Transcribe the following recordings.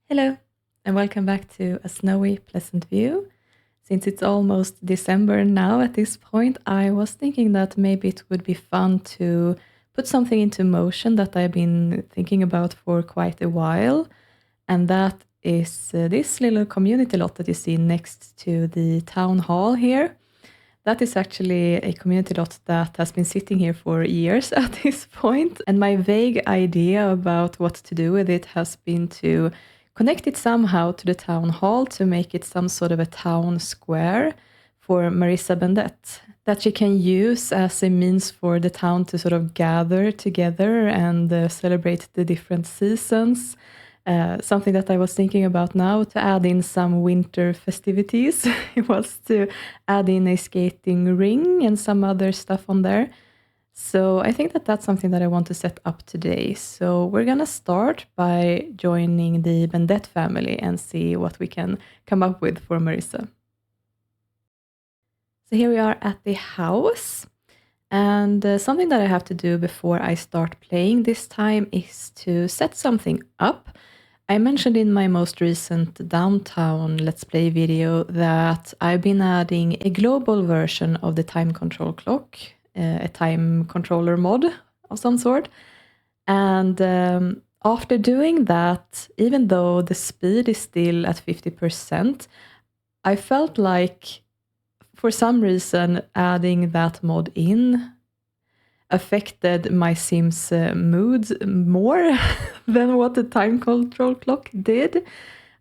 Hello, and welcome back to a snowy Pleasantview. Since it's almost December now at this point, I was thinking that maybe it would be fun to put something into motion that I've been thinking about for quite a while, and that is this little community lot that you see next to the town hall here. That is actually a community lot that has been sitting here for years at this point, and my vague idea about what to do with it has been to connect it somehow to the town hall to make it some sort of a town square for Marisa Bendett that she can use as a means for the town to sort of gather together and celebrate the different seasons. Something that I was thinking about now to add in some winter festivities. It was to add in a skating ring and some other stuff on there. So I think that that's something that I want to set up today. So we're going to start by joining the Bendett family and see what we can come up with for Marisa. So here we are at the house. And something that I have to do before I start playing this time is to set something up. I mentioned in my most recent Downtown Let's Play video that I've been adding a global version of the time control clock, a time controller mod of some sort. And after doing that, even though the speed is still at 50%, I felt like for some reason adding that mod in affected my Sims moods more than what the time control clock did.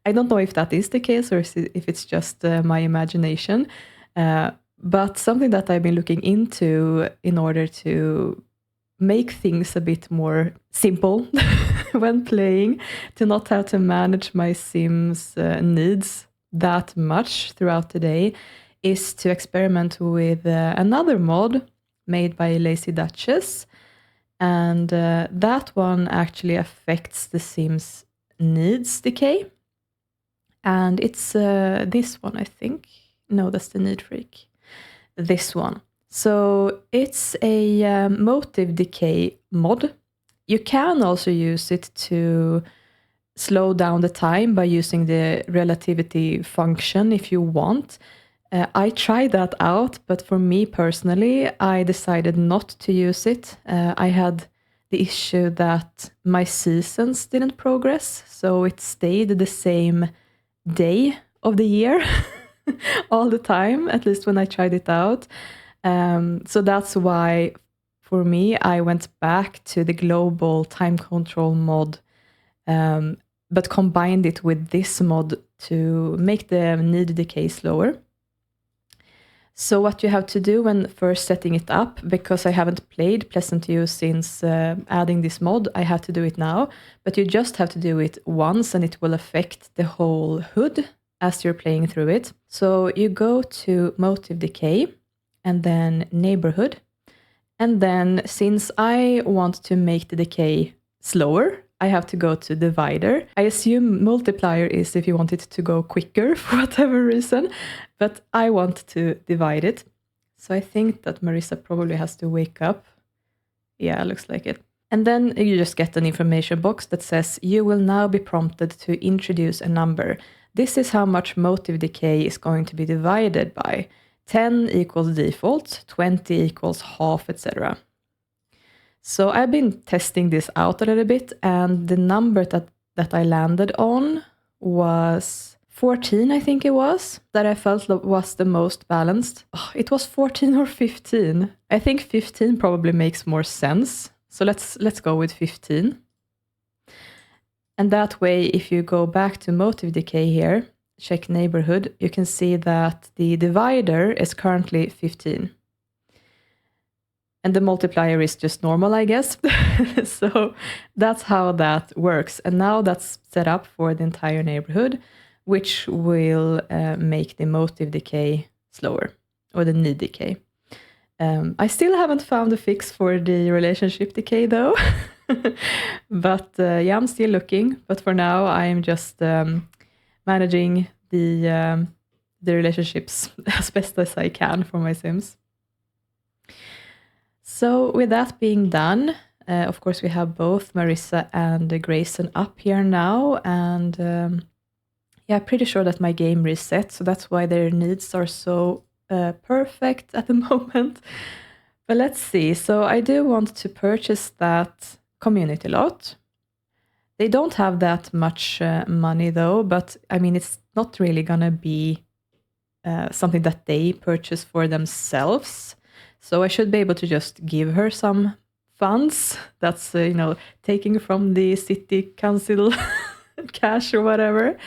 I don't know if that is the case or if it's just my imagination, but something that I've been looking into in order to make things a bit more simple when playing, to not have to manage my Sims needs that much throughout the day, is to experiment with another mod made by Lazy Duchess, and that one actually affects the Sims needs decay, and it's this one, I think. No, that's the Need Freak. This one. So it's a motive decay mod. You can also use it to slow down the time by using the relativity function if you want. I tried that out, but for me personally, I decided not to use it. I had the issue that my seasons didn't progress, so it stayed the same day of the year all the time, at least when I tried it out. So that's why, for me, I went back to the global time control mod, but combined it with this mod to make the need decay slower. So what you have to do when first setting it up, because I haven't played Pleasantview since adding this mod, I have to do it now, but you just have to do it once and it will affect the whole HUD as you're playing through it. So you go to Motive Decay and then Neighborhood. And then since I want to make the decay slower, I have to go to Divider. I assume Multiplier is if you want it to go quicker for whatever reason, but I want to divide it. So I think that Marisa probably has to wake up. Yeah, looks like it. And then you just get an information box that says, you will now be prompted to introduce a number. This is how much motive decay is going to be divided by. 10 equals default, 20 equals half, etc. So I've been testing this out a little bit, and the number that I landed on was 14, I think it was, that I felt was the most balanced. Oh, it was 14 or 15. I think 15 probably makes more sense. So let's go with 15. And that way, if you go back to motive decay here, check neighborhood, you can see that the divider is currently 15. And the multiplier is just normal, I guess. So that's how that works. And now that's set up for the entire neighborhood, which will make the motive decay slower, or the need decay. I still haven't found a fix for the relationship decay, though. But yeah, I'm still looking. But for now, I am just managing the relationships as best as I can for my Sims. So with that being done, Of course, we have both Marisa and Grayson up here now, and yeah, pretty sure that my game reset, so that's why their needs are so perfect at the moment. But let's see. So I do want to purchase that community lot. They don't have that much money though, but I mean, it's not really gonna be something that they purchase for themselves. So I should be able to just give her some funds. That's, taking from the city council cash or whatever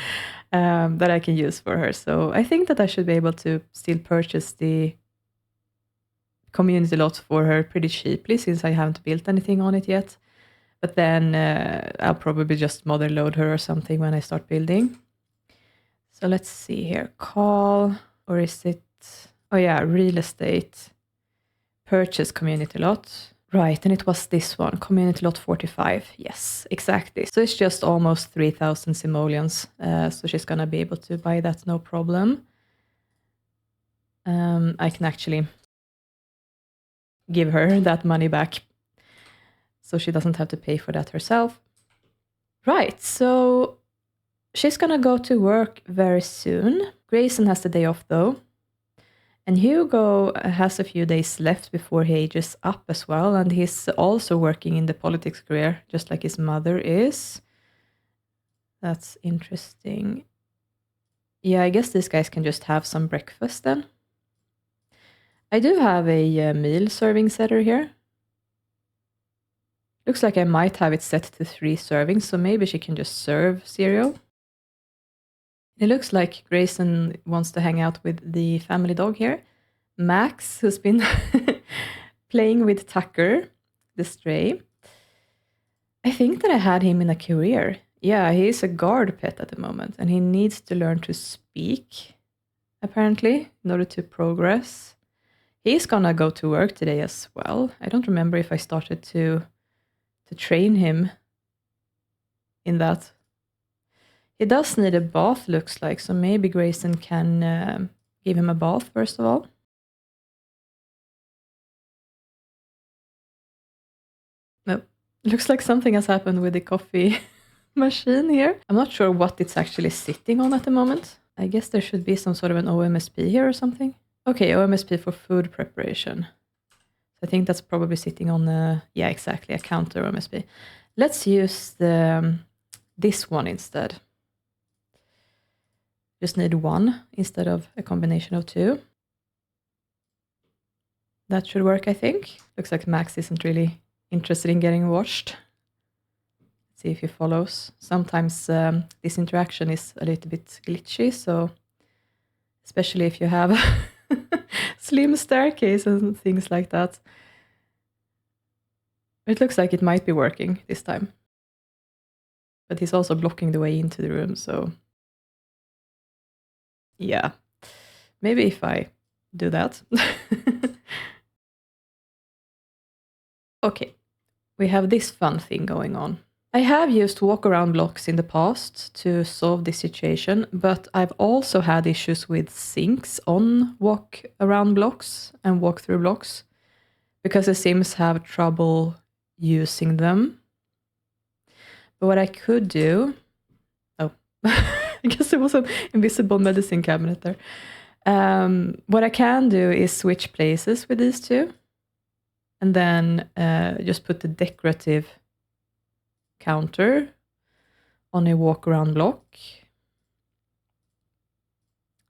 that I can use for her. So I think that I should be able to still purchase the community lot for her pretty cheaply since I haven't built anything on it yet. But then I'll probably just mother load her or something when I start building. So let's see here. Call, or is it? Oh yeah, real estate. Purchase community lot. Right, and it was this one, community lot 45. Yes, exactly. So it's just almost 3,000 simoleons. So she's gonna be able to buy that, no problem. I can actually give her that money back, so she doesn't have to pay for that herself. Right, so she's gonna go to work very soon. Grayson has the day off though. And Hugo has a few days left before he ages up as well, and he's also working in the politics career, just like his mother is. That's interesting. Yeah, I guess these guys can just have some breakfast then. I do have a meal serving setter here. Looks like I might have it set to 3 servings, so maybe she can just serve cereal. It looks like Grayson wants to hang out with the family dog here. Max, who's been playing with Tucker, the stray. I think that I had him in a career. Yeah, he's a guard pet at the moment, and he needs to learn to speak, apparently, in order to progress. He's gonna go to work today as well. I don't remember if I started to train him in that. He does need a bath, looks like, so maybe Grayson can give him a bath first of all. No, looks like something has happened with the coffee machine here. I'm not sure what it's actually sitting on at the moment. I guess there should be some sort of an OMSP here or something. Okay, OMSP for food preparation. So I think that's probably sitting on yeah, exactly, a counter OMSP. Let's use this one instead. Just need one instead of a combination of 2. That should work, I think. Looks like Max isn't really interested in getting watched. Let's see if he follows. Sometimes this interaction is a little bit glitchy, so especially if you have a slim staircase and things like that. It looks like it might be working this time. But he's also blocking the way into the room, so yeah. Maybe if I do that. Okay, we have this fun thing going on. I have used walk-around blocks in the past to solve this situation, but I've also had issues with sinks on walk-around blocks and walk-through blocks because the Sims have trouble using them. But what I could do... Oh, I guess there was an invisible medicine cabinet there. What I can do is switch places with these two. And then just put the decorative counter on a walk-around block.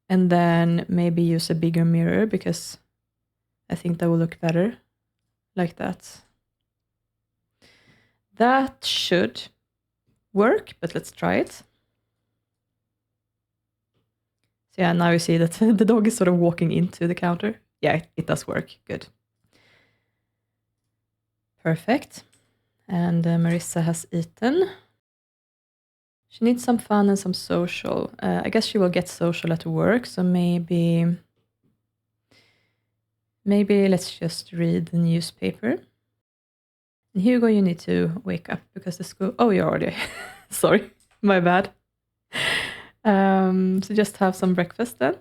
And then maybe use a bigger mirror because I think that will look better like that. That should work, but let's try it. So yeah, now you see that the dog is sort of walking into the counter. Yeah, it does work. Good. Perfect. And Marisa has eaten. She needs some fun and some social. I guess she will get social at work, so maybe let's just read the newspaper. And Hugo, you need to wake up because the school... Oh, you're already... Sorry, my bad. So just have some breakfast then.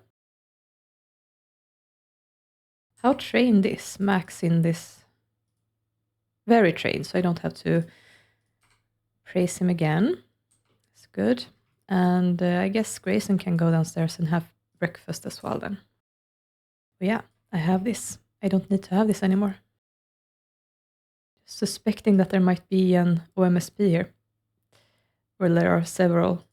How trained is Max in this very trained, so I don't have to praise him again. It's good. And I guess Grayson can go downstairs and have breakfast as well then. But yeah, I have this. I don't need to have this anymore. Suspecting that there might be an OMSP here, where there are several.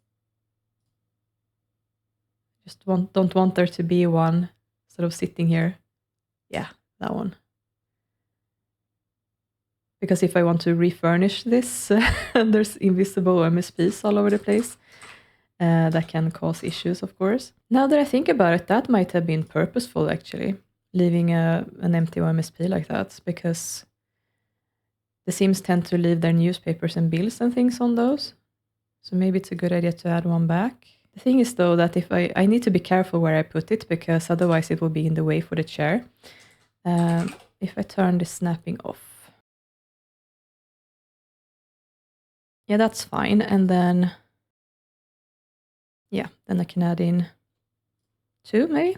Just don't want there to be one sort of sitting here. Yeah, that one. Because if I want to refurnish this, there's invisible OMSPs all over the place. That can cause issues, of course. Now that I think about it, that might have been purposeful, actually, leaving an empty OMSP like that, because the Sims tend to leave their newspapers and bills and things on those. So maybe it's a good idea to add one back. The thing is, though, that if I need to be careful where I put it, because otherwise it will be in the way for the chair. If I turn the snapping off. Yeah, that's fine. And then, yeah, then I can add in 2, maybe.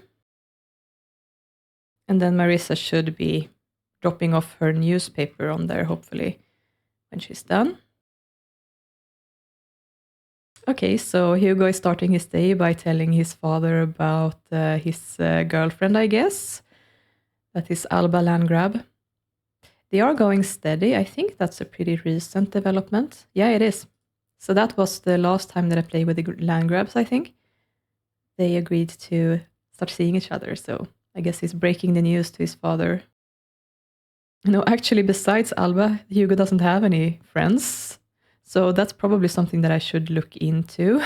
And then Marisa should be dropping off her newspaper on there, hopefully, when she's done. Okay, so Hugo is starting his day by telling his father about his girlfriend, I guess. That is Alba Landgrab. They are going steady. I think that's a pretty recent development. Yeah, it is. So that was the last time that I played with the Landgrabs, I think. They agreed to start seeing each other, so I guess he's breaking the news to his father. No, actually, besides Alba, Hugo doesn't have any friends. So that's probably something that I should look into.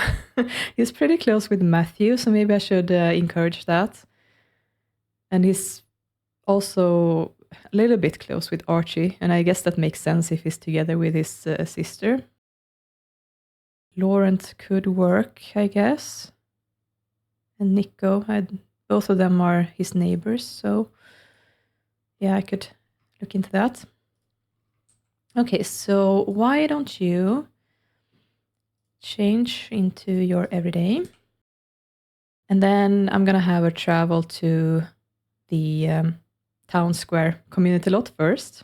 He's pretty close with Matthew, so maybe I should encourage that. And he's also a little bit close with Archie, and I guess that makes sense if he's together with his sister. Laurent could work, I guess. And Nico, both of them are his neighbors, so yeah, I could look into that. Okay, so why don't you change into your everyday? And then I'm gonna have her travel to the town square community lot first.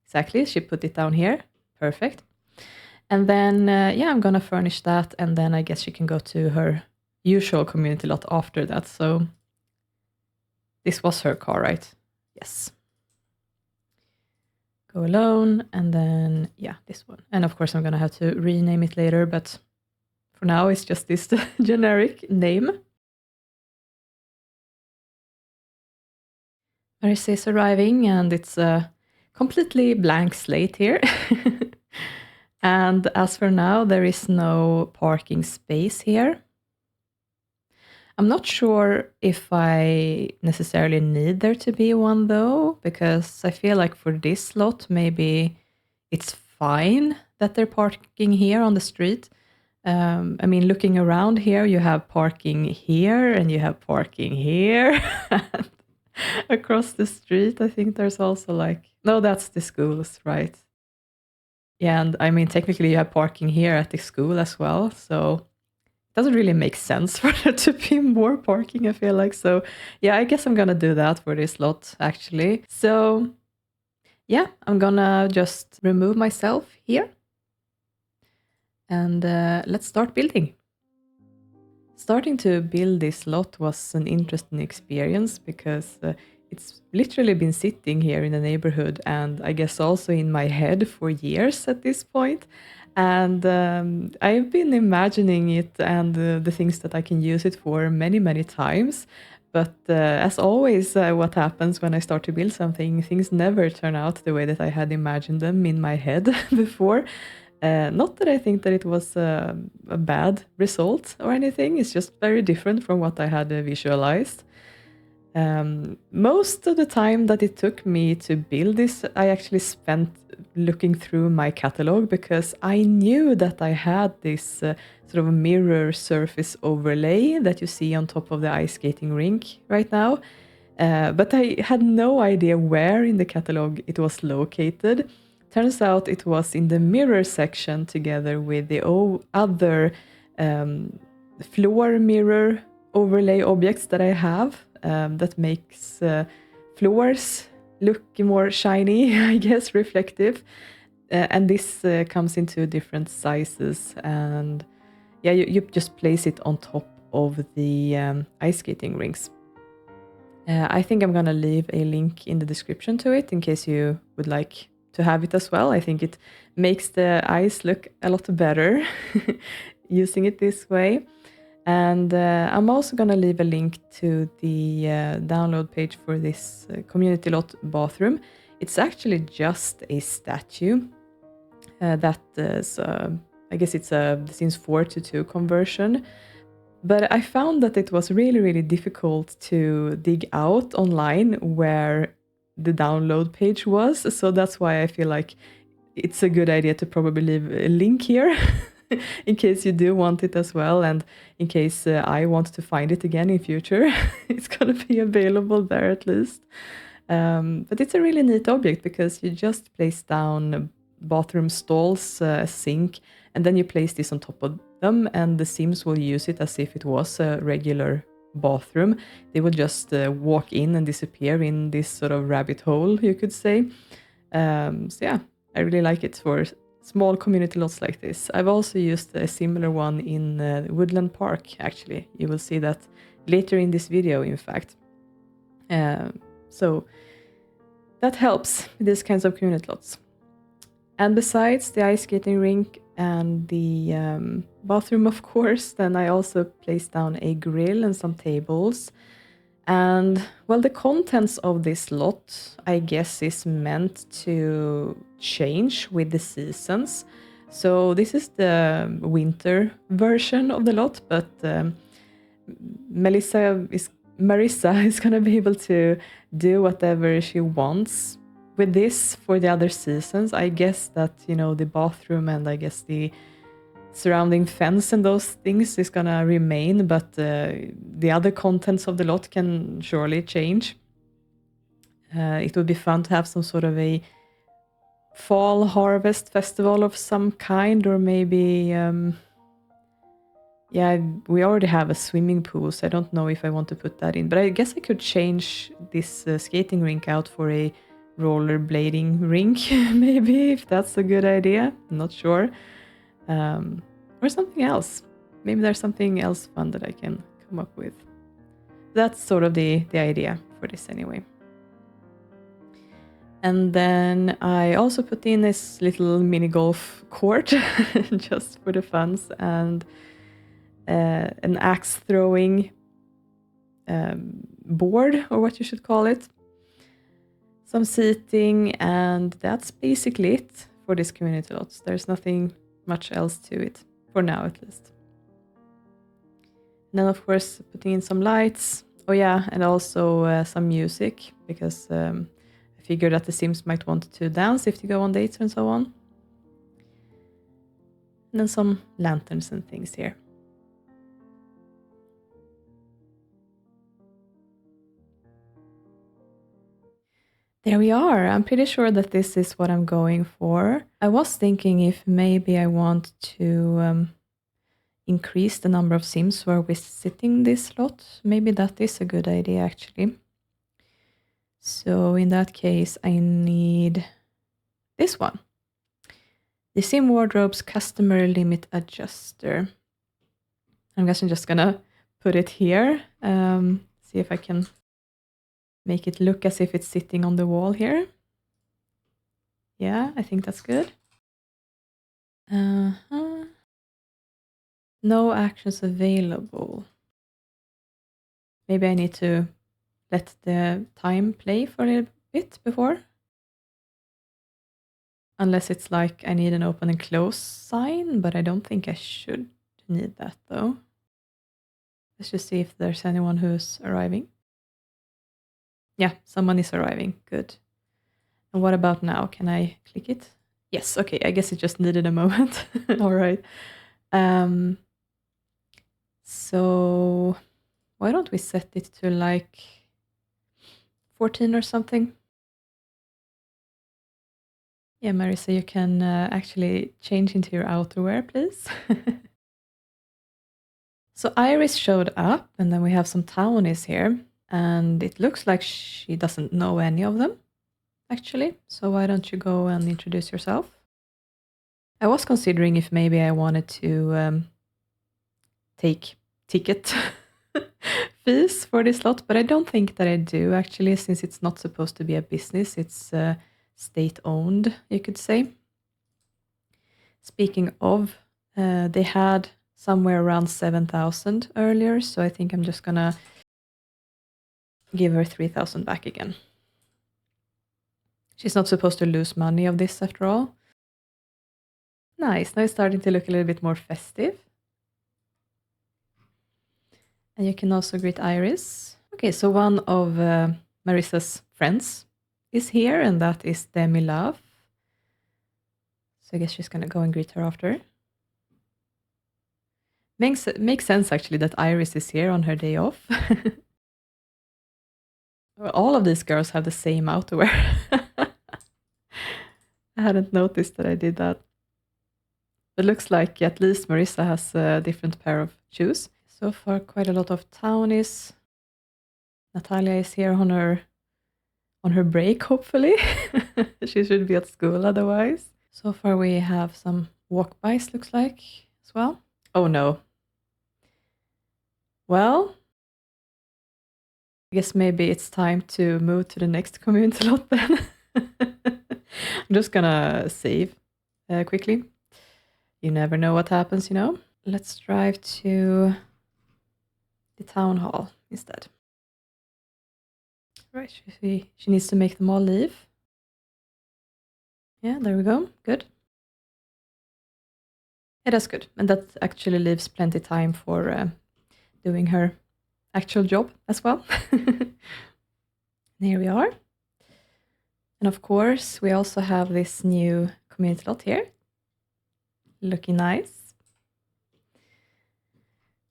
Exactly, she put it down here. Perfect. And then, yeah, I'm gonna furnish that, and then I guess she can go to her usual community lot after that. So this was her car, right? Yes. Go alone, and then, yeah, this one. And of course, I'm gonna have to rename it later, but for now, it's just this generic name. Marisa is arriving, and it's a completely blank slate here. And as for now, there is no parking space here. I'm not sure if I necessarily need there to be one, though, because I feel like for this lot, maybe it's fine that they're parking here on the street. I mean, looking around here, you have parking here and you have parking here. Across the street, I think there's also like... No, that's the schools, right? Yeah, and I mean, technically you have parking here at the school as well, so it doesn't really make sense for there to be more parking, I feel like. So yeah, I guess I'm gonna do that for this lot, actually. So yeah, I'm gonna just remove myself here. And let's start building. Starting to build this lot was an interesting experience because it's literally been sitting here in the neighborhood and I guess also in my head for years at this point. And I've been imagining it and the things that I can use it for many, many times. But as always, what happens when I start to build something, things never turn out the way that I had imagined them in my head before. Not that I think that it was a bad result or anything, it's just very different from what I had visualized. Most of the time that it took me to build this, I actually spent looking through my catalog because I knew that I had this sort of mirror surface overlay that you see on top of the ice skating rink right now. But I had no idea where in the catalog it was located. Turns out it was in the mirror section together with the other floor mirror overlay objects that I have that makes floors look more shiny, I guess, reflective. And this comes into different sizes, and yeah, you just place it on top of the ice skating rinks. I think I'm gonna leave a link in the description to it in case you would like to have it as well. I think it makes the ice look a lot better using it this way. And I'm also gonna leave a link to the download page for this community lot bathroom. It's actually just a statue that is, I guess it's a Sims 4:2 conversion. But I found that it was really, really difficult to dig out online where the download page was. So that's why I feel like it's a good idea to probably leave a link here in case you do want it as well. And in case I want to find it again in future, it's going to be available there at least. But it's a really neat object because you just place down bathroom stalls, a sink, and then you place this on top of them, and the Sims will use it as if it was a regular bathroom. They will just walk in and disappear in this sort of rabbit hole, you could say. So yeah, I really like it for small community lots like this. I've also used a similar one in Woodland Park, actually. You will see that later in this video, in fact. So that helps with these kinds of community lots. And besides the ice skating rink and the bathroom, of course, then I also placed down a grill and some tables. And, well, the contents of this lot, I guess, is meant to change with the seasons. So this is the winter version of the lot, but Marisa is going to be able to do whatever she wants with this for the other seasons. I guess that, you know, the bathroom and I guess the surrounding fence and those things is gonna remain, but the other contents of the lot can surely change. It would be fun to have some sort of a fall harvest festival of some kind, or maybe yeah, we already have a swimming pool, so I don't know if I want to put that in, but I guess I could change this skating rink out for a rollerblading rink, maybe, if that's a good idea. I'm not sure. Or something else. Maybe there's something else fun that I can come up with. That's sort of the idea for this anyway. And then I also put in this little mini golf court just for the funs, and an axe throwing board, or what you should call it. Some seating, and that's basically it for this community lots. There's nothing much else to it, for now at least. And then of course putting in some lights. Oh yeah, and also some music, because I figured that the Sims might want to dance if they go on dates and so on. And then some lanterns and things here. There we are. I'm pretty sure that this is what I'm going for. I was thinking if maybe I want to increase the number of Sims who are visiting this lot. Maybe that is a good idea, actually. So in that case, I need this one. The Sim Wardrobe's Customer Limit Adjuster. I guess I'm just gonna put it here. See if I can make it look as if it's sitting on the wall here. Yeah, I think that's good. No actions available. Maybe I need to let the time play for a little bit before. Unless it's like I need an open and close sign, but I don't think I should need that though. Let's just see if there's anyone who's arriving. Yeah, someone is arriving. Good. And what about now? Can I click it? Yes, okay. I guess it just needed a moment. All right. So why don't we set it to like 14 or something? Yeah, Marisa, you can actually change into your outerwear, please. So Iris showed up, and then we have some townies here, and it looks like she doesn't know any of them. actually. So why don't you go and introduce yourself? I was considering if maybe I wanted to take ticket fees for this lot, but I don't think that I do actually, since it's not supposed to be a business. It's state-owned, you could say. Speaking of, they had somewhere around 7,000 earlier, so I think I'm just gonna give her 3,000 back again. She's not supposed to lose money of this after all. Nice, now it's starting to look a little bit more festive. And you can also greet Iris. Okay, so one of Marisa's friends is here, and that is Demi Love. So I guess she's gonna go and greet her after. Makes sense actually that Iris is here on her day off. Well, all of these girls have the same outerwear. I hadn't noticed that I did that. It looks like at least Marisa has a different pair of shoes. So far, quite a lot of townies. Natalia is here on her break, hopefully. She should be at school otherwise. So far, we have some walk-bys, looks like, as well. Oh no. Well, I guess maybe it's time to move to the next community lot then. I'm just gonna save quickly. You never know what happens, you know. Let's drive to the town hall instead. Right, she needs to make them all leave. Yeah, there we go. Good. Yeah, that's good. And that actually leaves plenty time for doing her actual job as well. Here we are. And of course, we also have this new community lot here. Looking nice.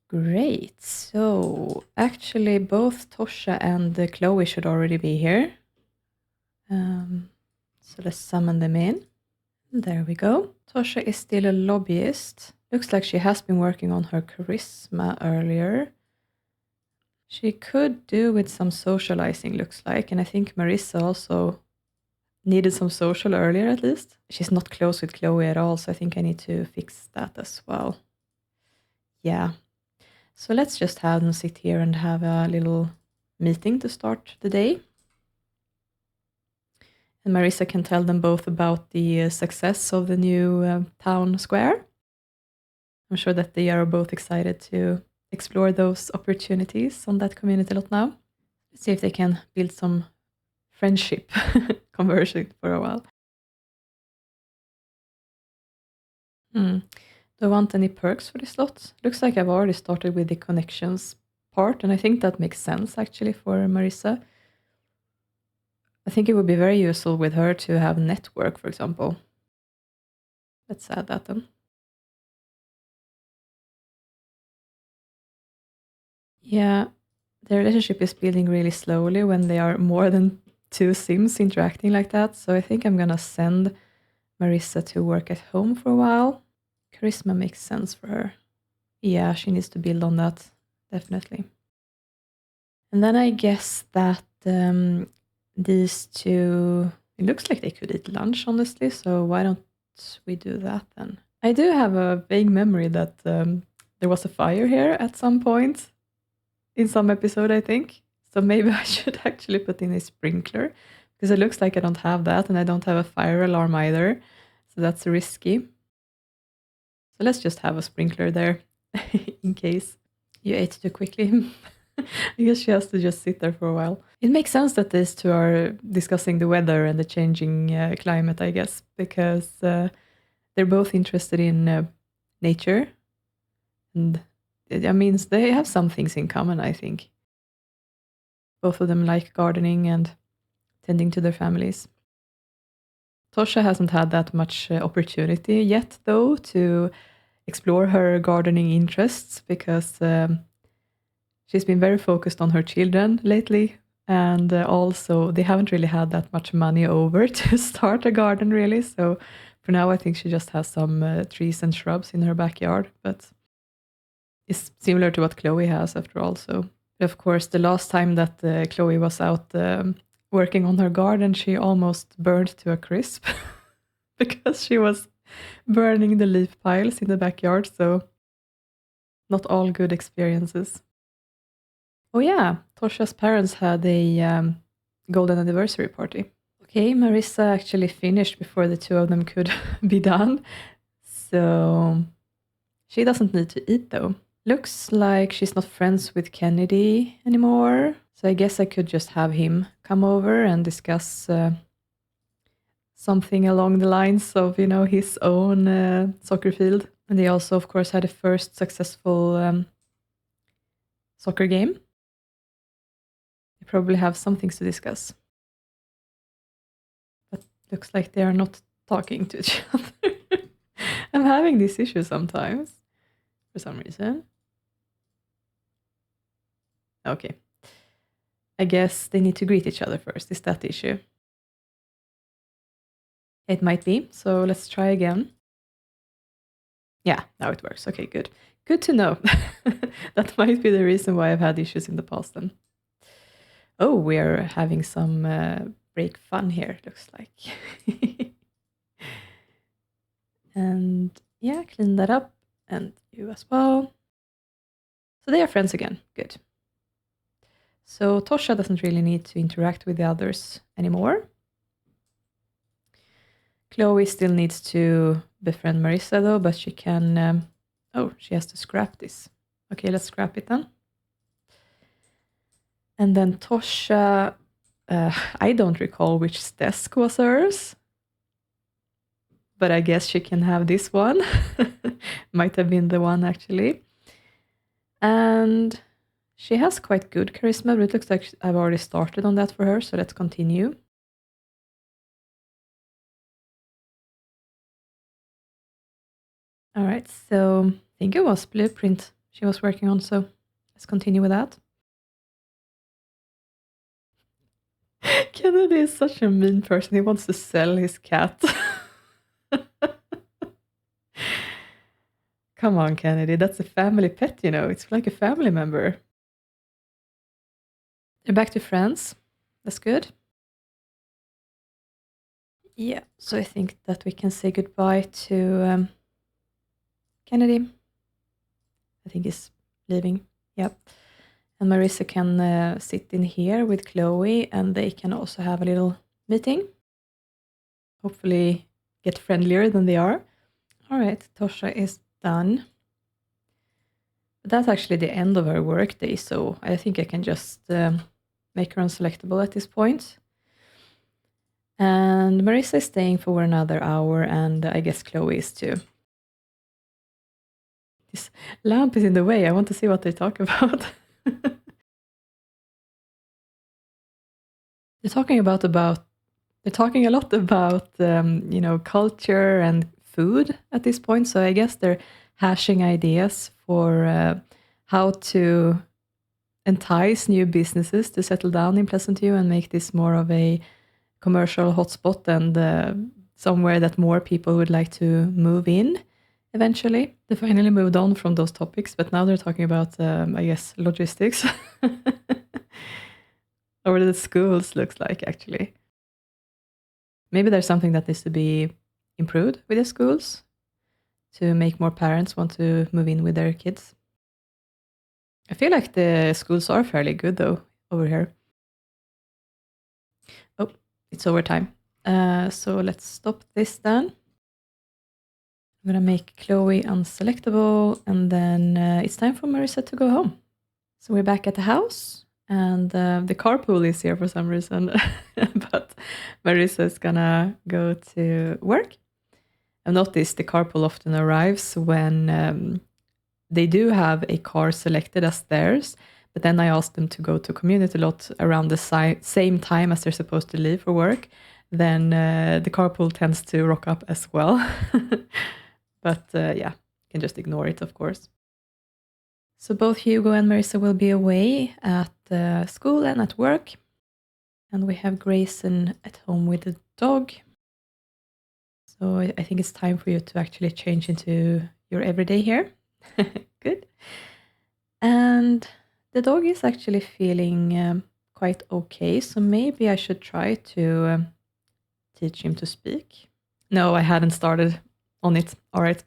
Great. So actually both Tosha and Chloe should already be here. So let's summon them in. There we go. Tosha is still a lobbyist. Looks like she has been working on her charisma earlier. She could do with some socializing, looks like. And I think Marisa also needed some social earlier at least. She's not close with Chloe at all, so I think I need to fix that as well. Yeah. So let's just have them sit here and have a little meeting to start the day. And Marisa can tell them both about the success of the new town square. I'm sure that they are both excited to explore those opportunities on that community lot now. Let's see if they can build some friendship conversion for a while. Do I want any perks for this lot? Looks like I've already started with the connections part, and I think that makes sense actually for Marisa. I think it would be very useful with her to have network, for example. Let's add that then. Yeah, the relationship is building really slowly when they are more than two Sims interacting like that. So I think I'm gonna send Marisa to work at home for a while. Charisma makes sense for her. Yeah, she needs to build on that, definitely. And then I guess that these two, it looks like they could eat lunch, honestly, so why don't we do that then? I do have a vague memory that there was a fire here at some point in some episode, I think. So maybe I should actually put in a sprinkler, because it looks like I don't have that, and I don't have a fire alarm either, so that's risky. So let's just have a sprinkler there, in case. You ate too quickly. I guess she has to just sit there for a while. It makes sense that these two are discussing the weather and the changing climate, I guess, because they're both interested in nature. And I mean, they have some things in common, I think. Both of them like gardening and tending to their families. Tosha hasn't had that much opportunity yet, though, to explore her gardening interests, because she's been very focused on her children lately, and also they haven't really had that much money over to start a garden, really. So for now, I think she just has some trees and shrubs in her backyard, but it's similar to what Chloe has after all. So, of course, the last time that Chloe was out working on her garden, she almost burned to a crisp because she was burning the leaf piles in the backyard. So not all good experiences. Oh yeah, Tosha's parents had a golden anniversary party. Okay, Marisa actually finished before the two of them could be done. So she doesn't need to eat though. Looks like she's not friends with Kennedy anymore. So I guess I could just have him come over and discuss something along the lines of, his own soccer field. And they also, of course, had a first successful soccer game. They probably have some things to discuss. But looks like they are not talking to each other. I'm having this issue sometimes, for some reason. Okay. I guess they need to greet each other first. Is that the issue? It might be. So let's try again. Yeah, now it works. Okay, good. Good to know. That might be the reason why I've had issues in the past then. Oh, we are having some break fun here, looks like. And yeah, clean that up. And you as well. So they are friends again. Good. So Tosha doesn't really need to interact with the others anymore. Chloe still needs to befriend Marisa though, but she can... oh, she has to scrap this. Okay, let's scrap it then. And then Tosha... I don't recall which desk was hers. But I guess she can have this one. Might have been the one actually. And she has quite good charisma, but it looks like I've already started on that for her, so let's continue. All right, so I think it was Blueprint she was working on, so let's continue with that. Kennedy is such a mean person. He wants to sell his cat. Come on, Kennedy. That's a family pet, It's like a family member. They're back to friends. That's good. Yeah, so I think that we can say goodbye to Kennedy. I think he's leaving. Yep. And Marisa can sit in here with Chloe, and they can also have a little meeting. Hopefully get friendlier than they are. All right, Tosha is done. But that's actually the end of her workday, so I think I can just make her unselectable at this point. And Marisa is staying for another hour, and I guess Chloe is too. This lamp is in the way. I want to see what they talk about. They're talking a lot about culture and food at this point. So I guess they're hashing ideas for how to entice new businesses to settle down in Pleasantview and make this more of a commercial hotspot and somewhere that more people would like to move in eventually. They finally moved on from those topics, but now they're talking about, I guess, logistics. Or the schools looks like, actually. Maybe there's something that needs to be improved with the schools to make more parents want to move in with their kids. I feel like the schools are fairly good, though, over here. Oh, it's overtime. So let's stop this then. I'm going to make Chloe unselectable, and then it's time for Marisa to go home. So we're back at the house, and the carpool is here for some reason, but Marisa is going to go to work. I've noticed the carpool often arrives when they do have a car selected as theirs, but then I ask them to go to community lot around the same time as they're supposed to leave for work. Then the carpool tends to rock up as well. But yeah, you can just ignore it, of course. So both Hugo and Marisa will be away at school and at work. And we have Grayson at home with the dog. So I think it's time for you to actually change into your everyday here. Good. And the dog is actually feeling quite okay, so maybe I should try to teach him to speak. No, I hadn't started on it. All right.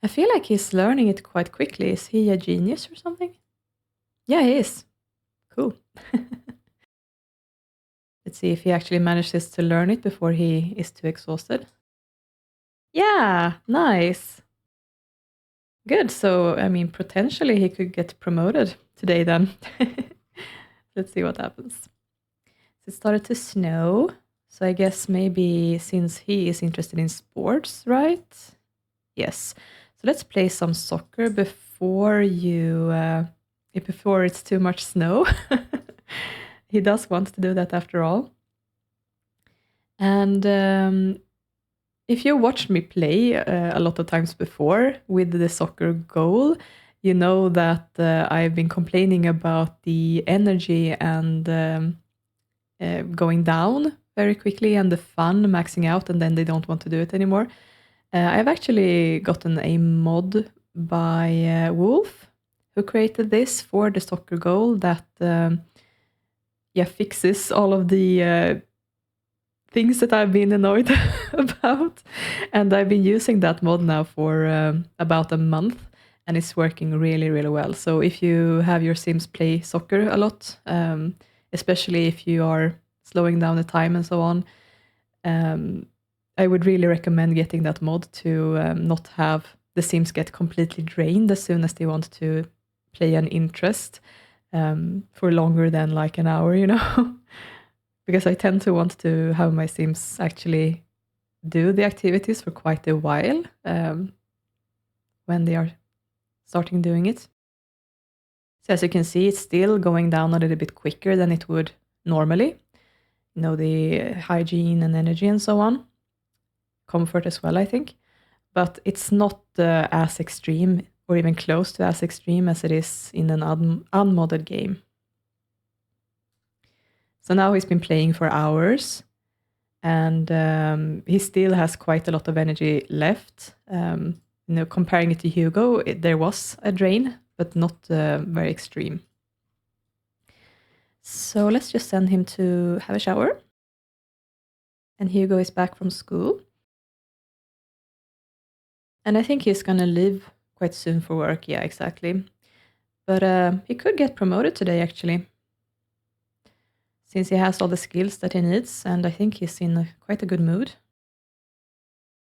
I feel like he's learning it quite quickly. Is he a genius or something? Yeah, he is. Cool. Let's see if he actually manages to learn it before he is too exhausted. Yeah, nice. Good. So, I mean, potentially he could get promoted today then. Let's see what happens. It started to snow. So I guess maybe since he is interested in sports, right? Yes. So let's play some soccer before before it's too much snow. He does want to do that after all. And if you watched me play a lot of times before with the soccer goal, you know that I've been complaining about the energy and going down very quickly and the fun maxing out, and then they don't want to do it anymore. I've actually gotten a mod by Wolf, who created this for the soccer goal that fixes all of the things that I've been annoyed about. And I've been using that mod now for about a month, and it's working really, really well. So if you have your Sims play soccer a lot, especially if you are slowing down the time and so on, I would really recommend getting that mod to not have the Sims get completely drained as soon as they want to play an interest for longer than like an hour, you know. Because I tend to want to have my Sims actually do the activities for quite a while when they are starting doing it. So as you can see, it's still going down a little bit quicker than it would normally. You know, the hygiene and energy and so on. Comfort as well, I think. But it's not as extreme or even close to as extreme as it is in an unmodded game. So now he's been playing for hours, and he still has quite a lot of energy left. You know, comparing it to Hugo, there was a drain, but not very extreme. So let's just send him to have a shower. And Hugo is back from school. And I think he's gonna leave quite soon for work. Yeah, exactly. But he could get promoted today, actually, since he has all the skills that he needs, and I think he's in quite a good mood.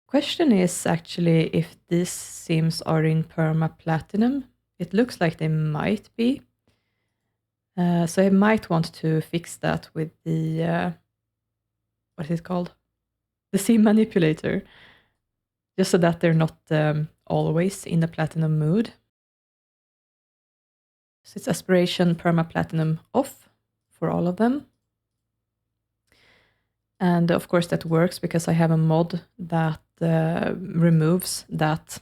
Question is actually if these Sims are in perma platinum. It looks like they might be. So I might want to fix that with the what is it called? The Sim manipulator, just so that they're not always in the platinum mood. So it's aspiration perma platinum off for all of them. And of course that works because I have a mod that removes that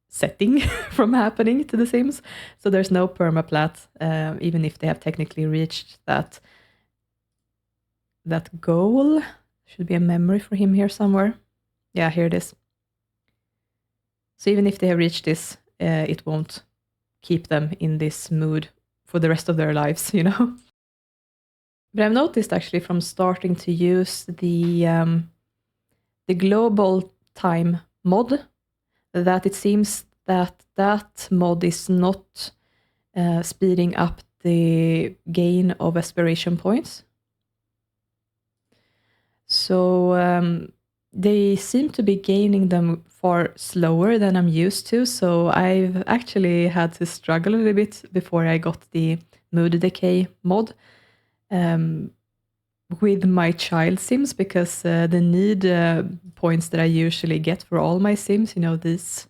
setting from happening to the Sims. So there's no permaplat, even if they have technically reached that goal. Should be a memory for him here somewhere. Yeah, here it is. So even if they have reached this, it won't keep them in this mood for the rest of their lives, you know. But I've noticed actually from starting to use the global time mod that it seems that mod is not speeding up the gain of aspiration points. So they seem to be gaining them far slower than I'm used to. So I've actually had to struggle a little bit before I got the mood decay mod with my child Sims, because the need points that I usually get for all my Sims, you know, these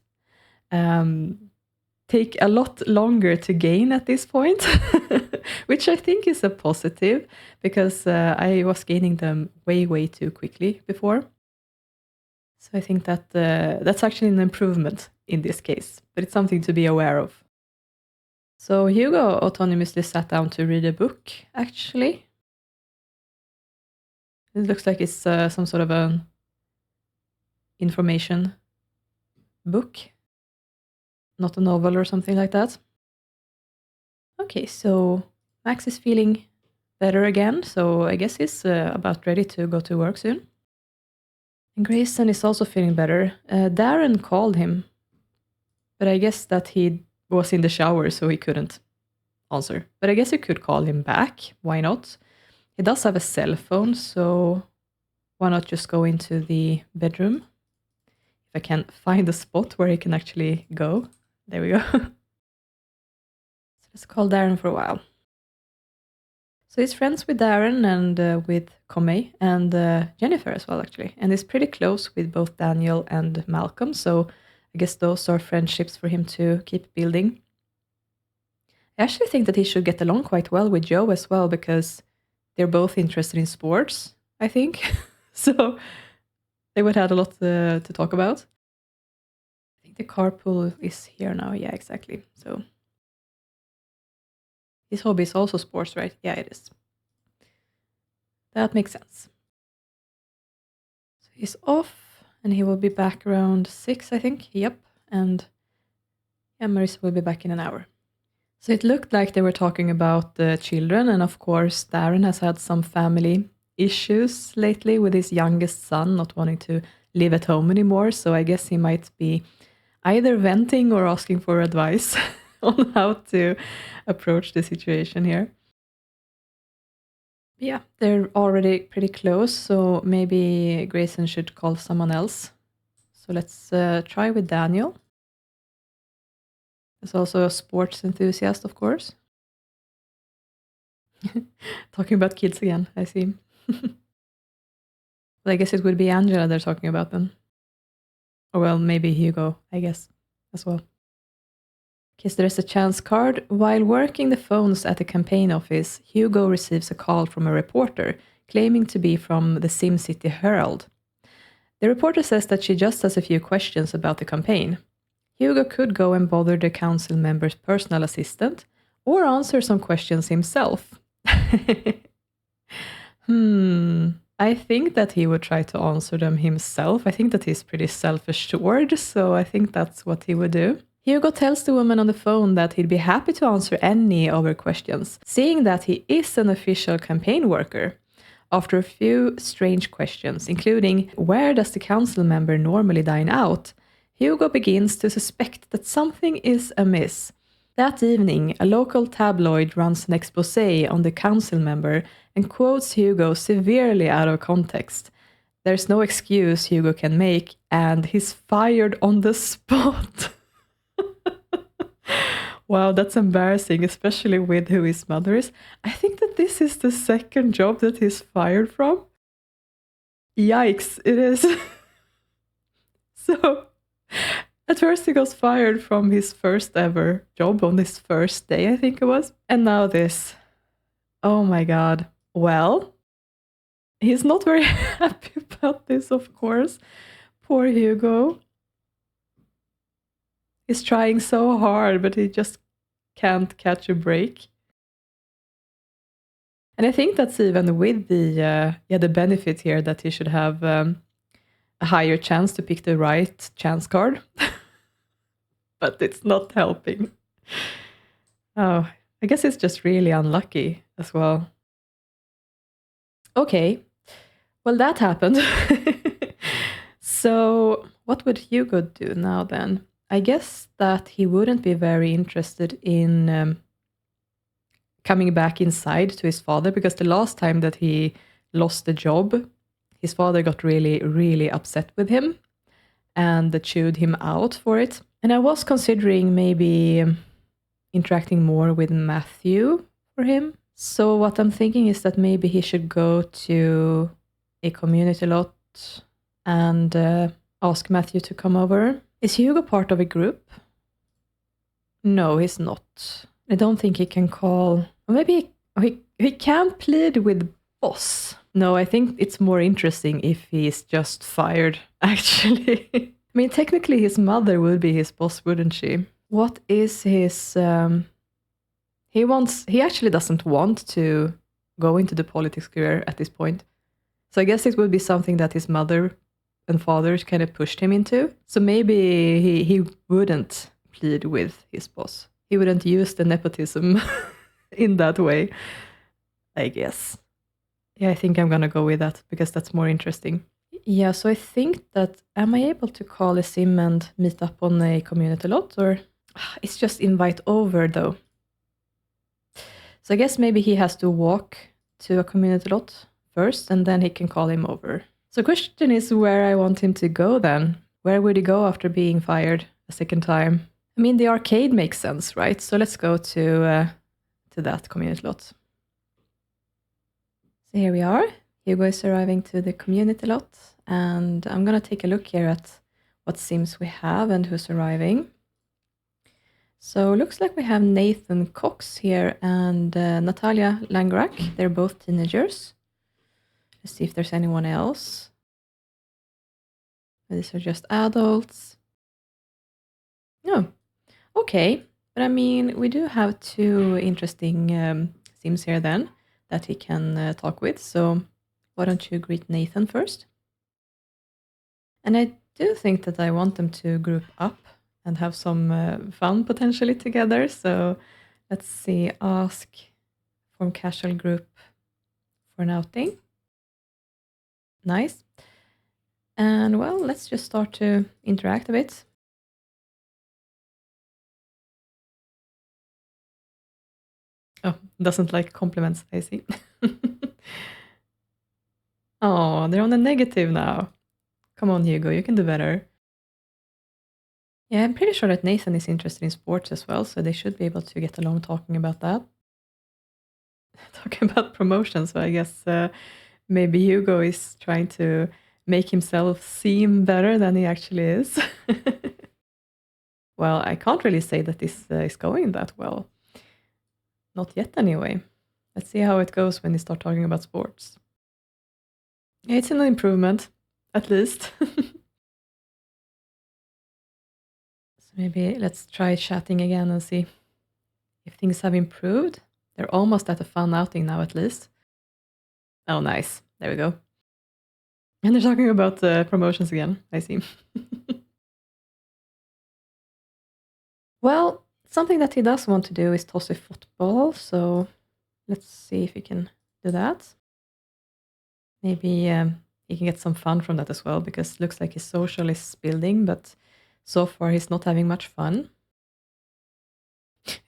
take a lot longer to gain at this point, which I think is a positive, because I was gaining them way, way too quickly before. So I think that that's actually an improvement in this case, but it's something to be aware of. So Hugo autonomously sat down to read a book, actually. It looks like it's some sort of an information book, not a novel or something like that. Okay, so Max is feeling better again, so I guess he's about ready to go to work soon. And Grayson is also feeling better. Darren called him, but I guess that he was in the shower, so he couldn't answer. But I guess you could call him back. Why not? He does have a cell phone, so why not just go into the bedroom? If I can find a spot where he can actually go. There we go. So let's call Darren for a while. So he's friends with Darren and with Comey and Jennifer as well, actually. And he's pretty close with both Daniel and Malcolm. So I guess those are friendships for him to keep building. I actually think that he should get along quite well with Joe as well, because they're both interested in sports, I think. So they would have a lot to talk about. I think the carpool is here now. Yeah, exactly. So his hobby is also sports, right? Yeah, it is. That makes sense. So he's off and he will be back around 6, I think. Yep. And yeah, Marisa will be back in an hour. So it looked like they were talking about the children. And of course, Darren has had some family issues lately with his youngest son not wanting to live at home anymore. So I guess he might be either venting or asking for advice on how to approach the situation here. Yeah, they're already pretty close, so maybe Grayson should call someone else. So let's try with Daniel. There's also a sports enthusiast, of course. Talking about kids again, I see. Well, I guess it would be Angela they're talking about then. Or well, maybe Hugo, I guess, as well. Because there is a chance card. While working the phones at the campaign office, Hugo receives a call from a reporter claiming to be from the SimCity Herald. The reporter says that she just has a few questions about the campaign. Hugo could go and bother the council member's personal assistant or answer some questions himself. I think that he would try to answer them himself. I think that he's pretty self-assured, so I think that's what he would do. Hugo tells the woman on the phone that he'd be happy to answer any of her questions, seeing that he is an official campaign worker. After a few strange questions, including where does the council member normally dine out, Hugo begins to suspect that something is amiss. That evening, a local tabloid runs an exposé on the council member and quotes Hugo severely out of context. There's no excuse Hugo can make, and he's fired on the spot. Wow, that's embarrassing, especially with who his mother is. I think that this is the second job that he's fired from. Yikes, it is. So, at first he was fired from his first ever job on his first day, I think it was. And now this. Oh my god. Well, he's not very happy about this, of course. Poor Hugo. He's trying so hard, but he just can't catch a break. And I think that's even with the benefit here that he should have a higher chance to pick the right chance card. But it's not helping. Oh, I guess it's just really unlucky as well. Okay, well that happened. So what would Hugo do now then? I guess that he wouldn't be very interested in coming back inside to his father, because the last time that he lost the job, his father got really, really upset with him and chewed him out for it. And I was considering maybe interacting more with Matthew for him. So what I'm thinking is that maybe he should go to a community lot and ask Matthew to come over. Is Hugo part of a group? No, he's not. I don't think he can call. Or maybe he can plead with boss. No, I think it's more interesting if he's just fired, actually. I mean, technically his mother would be his boss, wouldn't she? What is his... He actually doesn't want to go into the politics career at this point. So I guess it would be something that his mother and father kind of pushed him into. So maybe he wouldn't plead with his boss. He wouldn't use the nepotism in that way, I guess. Yeah, I think I'm gonna go with that because that's more interesting. Yeah, so I think that am I able to call a sim and meet up on a community lot, or it's just invite over though. So I guess maybe he has to walk to a community lot first and then he can call him over. So question is where I want him to go then. Where would he go after being fired a second time? I mean, the arcade makes sense, right? So let's go to that community lot. So here we are. Hugo is arriving to the community lot, and I'm gonna take a look here at what sims we have and who's arriving. So looks like we have Nathan Cox here and Natalia Langrak. They're both teenagers. Let's see if there's anyone else. These are just adults. No, okay. But I mean, we do have two interesting sims here then that he can talk with. So why don't you greet Nathan first? And I do think that I want them to group up and have some fun potentially together. So let's see, ask form casual group for an outing. Nice. And well, let's just start to interact a bit. Oh, doesn't like compliments, I see. Oh, they're on the negative now. Come on, Hugo, you can do better. Yeah, I'm pretty sure that Nathan is interested in sports as well, so they should be able to get along talking about that. Talking about promotion, so I guess maybe Hugo is trying to make himself seem better than he actually is. Well, I can't really say that this is going that well. Not yet, anyway. Let's see how it goes when they start talking about sports. Yeah, it's an improvement, at least. So maybe let's try chatting again and see if things have improved. They're almost at a fun outing now, at least. Oh, nice. There we go. And they're talking about promotions again, I see. Well, something that he does want to do is toss a football, so let's see if he can do that. Maybe he can get some fun from that as well, because it looks like his social is building, but so far he's not having much fun.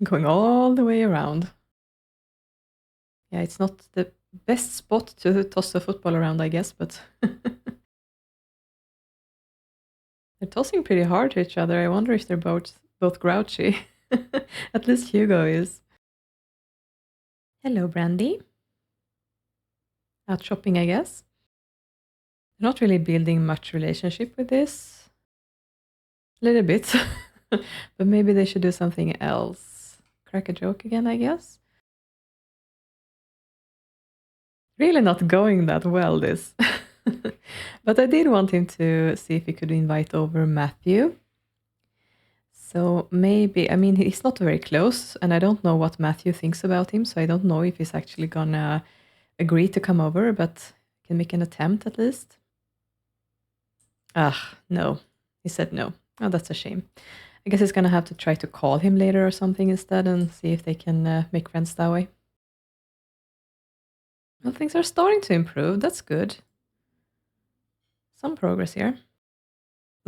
Going all the way around. Yeah, it's not the best spot to toss a football around, I guess, but they're tossing pretty hard to each other. I wonder if they're both grouchy. At least Hugo is. Hello, Brandy. Out shopping, I guess. Not really building much relationship with this. A little bit. But maybe they should do something else. Crack a joke again, I guess. Really not going that well, this. But I did want him to see if he could invite over Matthew. So maybe, I mean, he's not very close, and I don't know what Matthew thinks about him, so I don't know if he's actually gonna agree to come over, but can make an attempt at least. Ah, no. He said no. Oh, that's a shame. I guess he's gonna have to try to call him later or something instead and see if they can make friends that way. Well, things are starting to improve. That's good. Some progress here.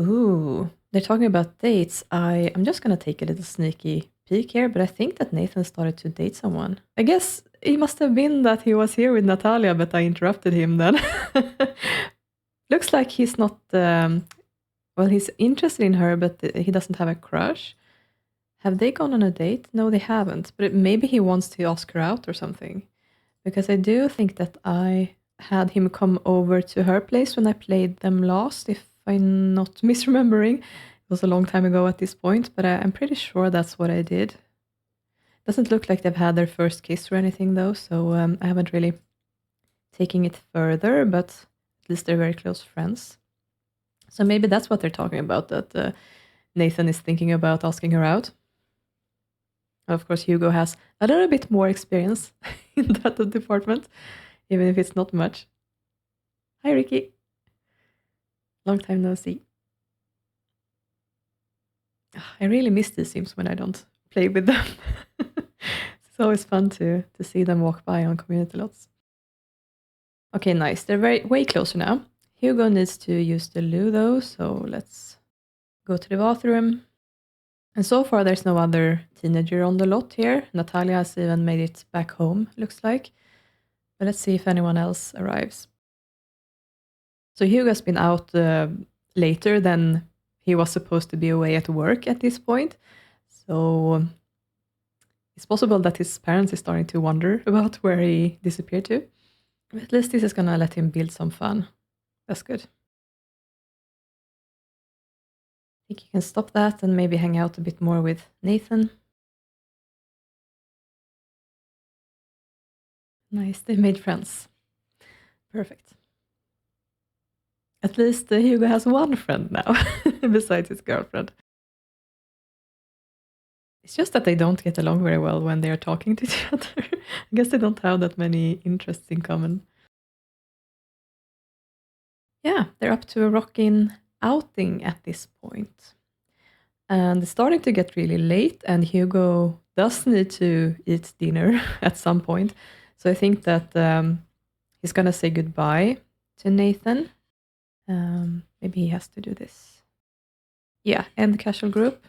Ooh, they're talking about dates. I'm just gonna take a little sneaky peek here, but I think that Nathan started to date someone. I guess it must have been that he was here with Natalia, but I interrupted him then. Looks like he's not, well, he's interested in her, but he doesn't have a crush. Have they gone on a date? No, they haven't, but maybe he wants to ask her out or something. Because I do think that I had him come over to her place when I played them last, if I'm not misremembering. It was a long time ago at this point, but I'm pretty sure that's what I did. Doesn't look like they've had their first kiss or anything though, so I haven't really taken it further, but at least they're very close friends. So maybe that's what they're talking about, that Nathan is thinking about asking her out. Of course, Hugo has a little bit more experience in that department, even if it's not much. Hi, Ricky. Long time no see. I really miss these sims when I don't play with them. Since It's always fun to see them walk by on community lots. Okay, nice. They're way closer now. Hugo needs to use the loo though, so let's go to the bathroom. And so far there's no other teenager on the lot here. Natalia has even made it back home, looks like. But let's see if anyone else arrives. So Hugo has been out later than he was supposed to be away at work at this point. So it's possible that his parents is starting to wonder about where he disappeared to. But at least this is gonna let him build some fun. That's good. I think you can stop that and maybe hang out a bit more with Nathan. Nice, they made friends. Perfect. At least Hugo has one friend now, besides his girlfriend. It's just that they don't get along very well when they are talking to each other. I guess they don't have that many interests in common. Yeah, they're up to a rockin' outing at this point. And it's starting to get really late, and Hugo does need to eat dinner at some point. So I think that he's gonna say goodbye to Nathan. Maybe he has to do this. Yeah, end casual group.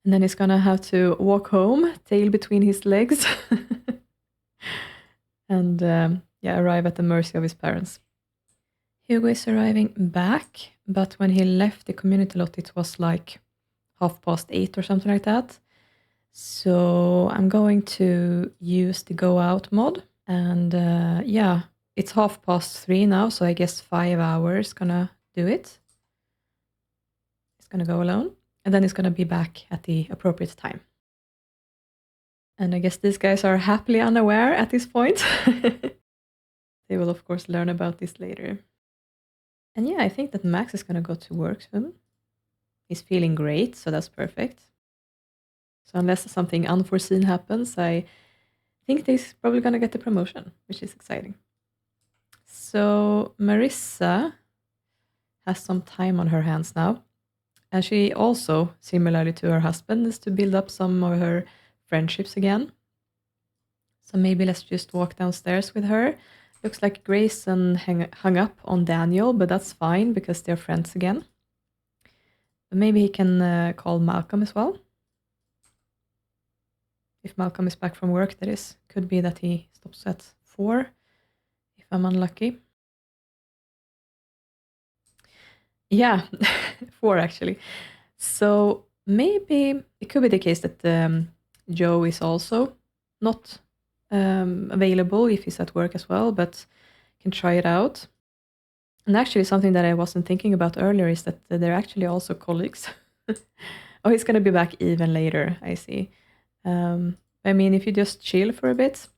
And then he's gonna have to walk home, tail between his legs. And arrive at the mercy of his parents. Hugo is arriving back, but when he left the community lot, it was like 8:30 or something like that. So I'm going to use the go out mod. And it's 3:30 now, so I guess 5 hours gonna do it. He's gonna go alone, and then he's gonna be back at the appropriate time. And I guess these guys are happily unaware at this point. They will, of course, learn about this later. And yeah, I think that Max is gonna go to work soon. He's feeling great, so that's perfect. So unless something unforeseen happens, I think he's probably gonna get the promotion, which is exciting. So Marisa has some time on her hands now. And she also, similarly to her husband, is to build up some of her friendships again. So maybe let's just walk downstairs with her. Looks like Grayson hung up on Daniel, but that's fine because they're friends again. But maybe he can call Malcolm as well. If Malcolm is back from work, that is. Could be that he stops at 4, if I'm unlucky. Yeah, 4 actually. So maybe it could be the case that Joe is also not available if he's at work as well, but can try it out. And actually something that I wasn't thinking about earlier is that they're actually also colleagues. Oh, he's going to be back even later, I see. I mean, if you just chill for a bit,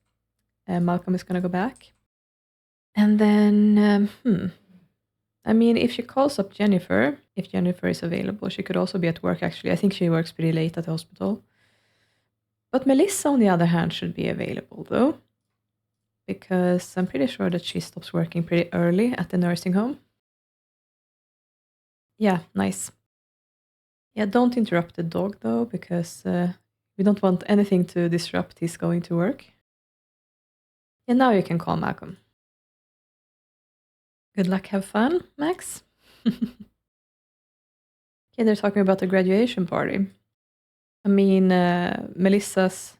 Malcolm is going to go back. And then, I mean, if she calls up Jennifer, if Jennifer is available, she could also be at work, actually. I think she works pretty late at the hospital. But Melissa, on the other hand, should be available, though, because I'm pretty sure that she stops working pretty early at the nursing home. Yeah, nice. Yeah, don't interrupt the dog, though, because we don't want anything to disrupt his going to work. And now you can call Malcolm. Good luck, have fun, Max. Okay, they're talking about the graduation party. I mean, Melissa's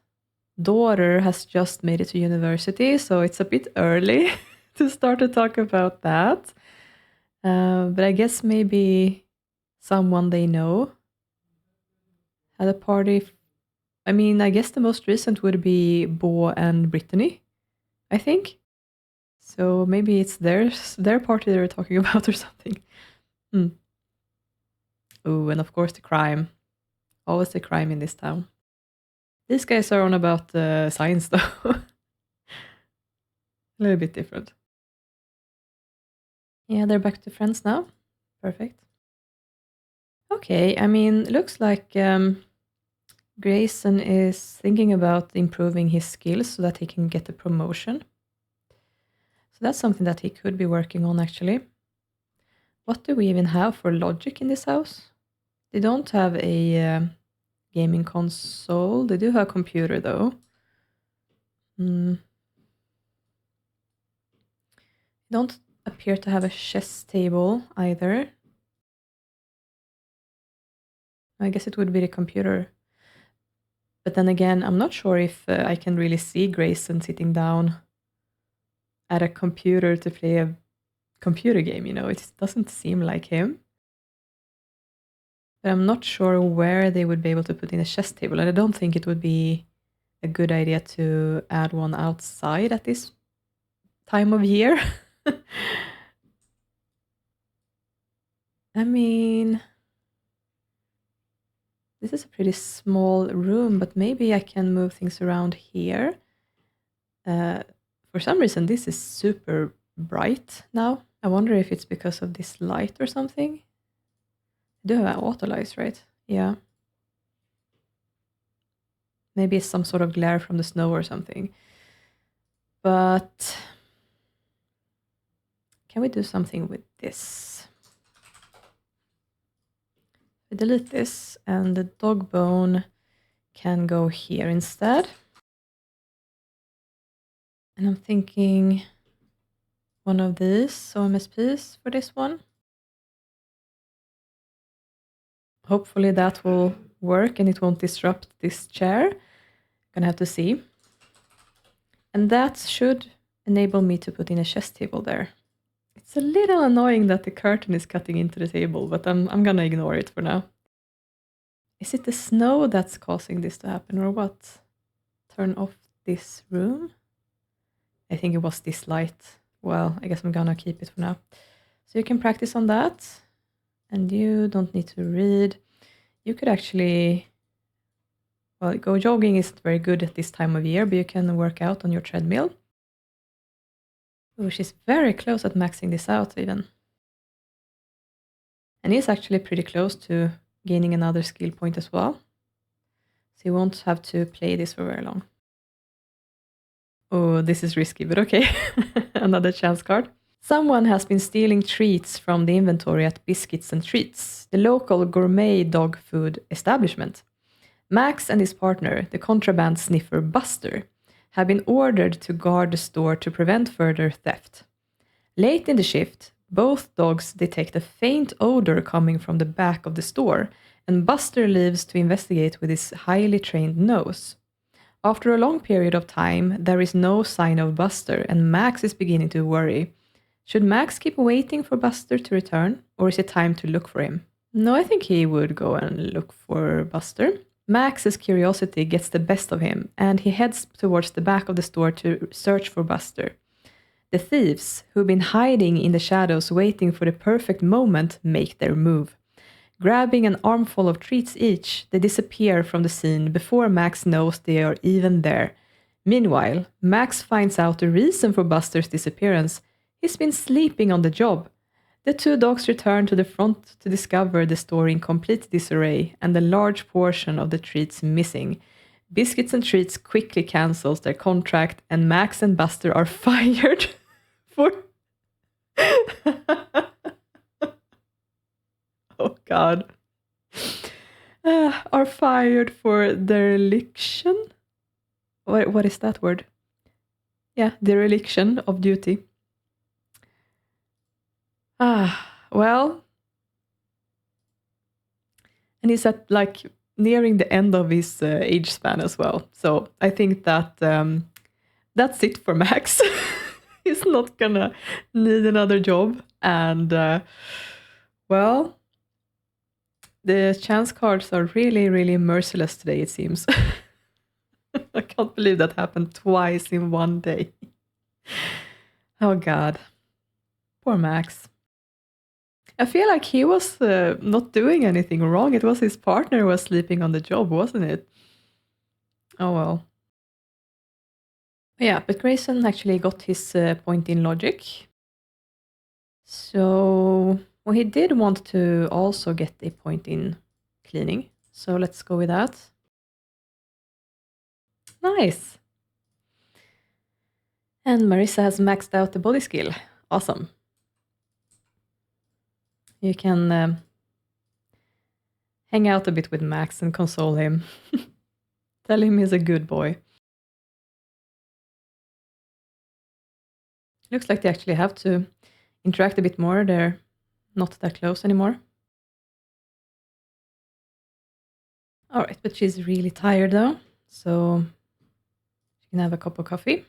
daughter has just made it to university, so it's a bit early to start to talk about that. But I guess maybe someone they know had a party. I mean, I guess the most recent would be Bo and Brittany, I think. So maybe it's their party they were talking about or something. Oh, and of course the crime. Always the crime in this town. These guys are on about science, though. A little bit different. Yeah, they're back to friends now. Perfect. Okay, I mean, looks like Grayson is thinking about improving his skills so that he can get a promotion. So that's something that he could be working on, actually. What do we even have for logic in this house? They don't have a gaming console. They do have a computer, though. Don't appear to have a chess table either. I guess it would be the computer. But then again, I'm not sure if I can really see Grayson sitting down at a computer to play a computer game, you know, it doesn't seem like him. But I'm not sure where they would be able to put in a chess table, and I don't think it would be a good idea to add one outside at this time of year. I mean, this is a pretty small room, but maybe I can move things around here. For some reason, this is super bright now. I wonder if it's because of this light or something. I do have auto lights, right? Yeah. Maybe it's some sort of glare from the snow or something. But can we do something with this? We delete this, and the dog bone can go here instead. And I'm thinking one of these OMSPs for this one. Hopefully that will work and it won't disrupt this chair. Gonna have to see. And that should enable me to put in a chess table there. It's a little annoying that the curtain is cutting into the table, but I'm gonna ignore it for now. Is it the snow that's causing this to happen or what? Turn off this room? I think it was this light. Well, I guess I'm gonna keep it for now. So you can practice on that. And you don't need to read. You could actually, well, go jogging isn't very good at this time of year, but you can work out on your treadmill. Oh, she's very close at maxing this out even. And he's actually pretty close to gaining another skill point as well. So you won't have to play this for very long. Oh, this is risky, but okay. Another chance card. Someone has been stealing treats from the inventory at Biscuits and Treats, the local gourmet dog food establishment. Max and his partner, the contraband sniffer Buster, have been ordered to guard the store to prevent further theft. Late in the shift, both dogs detect a faint odor coming from the back of the store, and Buster leaves to investigate with his highly trained nose. After a long period of time, there is no sign of Buster, and Max is beginning to worry. Should Max keep waiting for Buster to return, or is it time to look for him? No, I think he would go and look for Buster. Max's curiosity gets the best of him, and he heads towards the back of the store to search for Buster. The thieves, who've been hiding in the shadows waiting for the perfect moment, make their move. Grabbing an armful of treats each, they disappear from the scene before Max knows they are even there. Meanwhile, Max finds out the reason for Buster's disappearance. He's been sleeping on the job. The two dogs return to the front to discover the store in complete disarray and a large portion of the treats missing. Biscuits and Treats quickly cancels their contract, and Max and Buster are fired for... Oh God. Are fired for dereliction? What is that word? Yeah, dereliction of duty. Well, and he's at like nearing the end of his age span as well. So I think that that's it for Max. He's not gonna need another job. And well, the chance cards are really, really merciless today, it seems. I can't believe that happened twice in one day. Oh God. Poor Max. I feel like he was not doing anything wrong. It was his partner who was sleeping on the job, wasn't it? Oh well. Yeah, but Grayson actually got his point in logic. So, well, he did want to also get a point in cleaning. So let's go with that. Nice. And Marisa has maxed out the body skill. Awesome. You can hang out a bit with Max and console him. Tell him he's a good boy. Looks like they actually have to interact a bit more. They're not that close anymore. All right, but she's really tired though, so she can have a cup of coffee.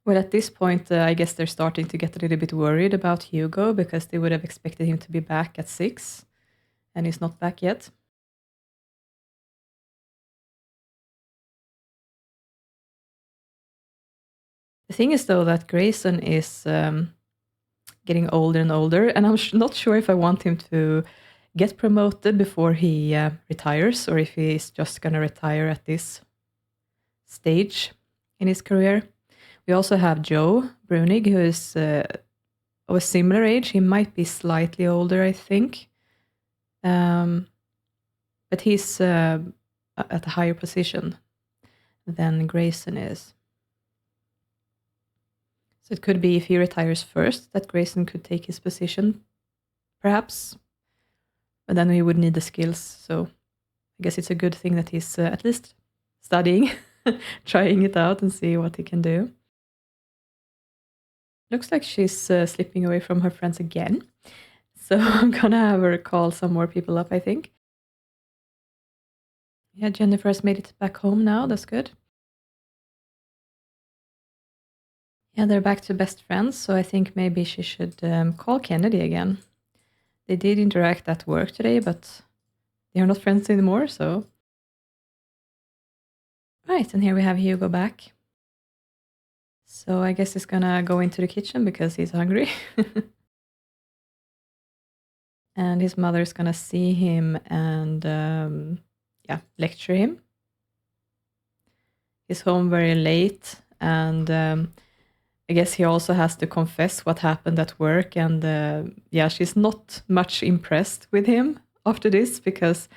Well, at this point, I guess they're starting to get a little bit worried about Hugo because they would have expected him to be back at 6, and he's not back yet. The thing is, though, that Grayson is getting older and older, and I'm not sure if I want him to get promoted before he retires, or if he's just going to retire at this stage in his career. We also have Joe Brunig, who is of a similar age. He might be slightly older, I think. But he's at a higher position than Grayson is. So it could be if he retires first, that Grayson could take his position, perhaps. But then we would need the skills. So I guess it's a good thing that he's at least studying, trying it out and see what he can do. Looks like she's slipping away from her friends again. So I'm gonna have her call some more people up, I think. Yeah, Jennifer has made it back home now. That's good. Yeah, they're back to best friends. So I think maybe she should call Kennedy again. They did interact at work today, but they are not friends anymore, so. Right, and here we have Hugo back. So I guess he's gonna go into the kitchen because he's hungry. And his mother's gonna see him and lecture him. He's home very late, and I guess he also has to confess what happened at work. And she's not much impressed with him after this, because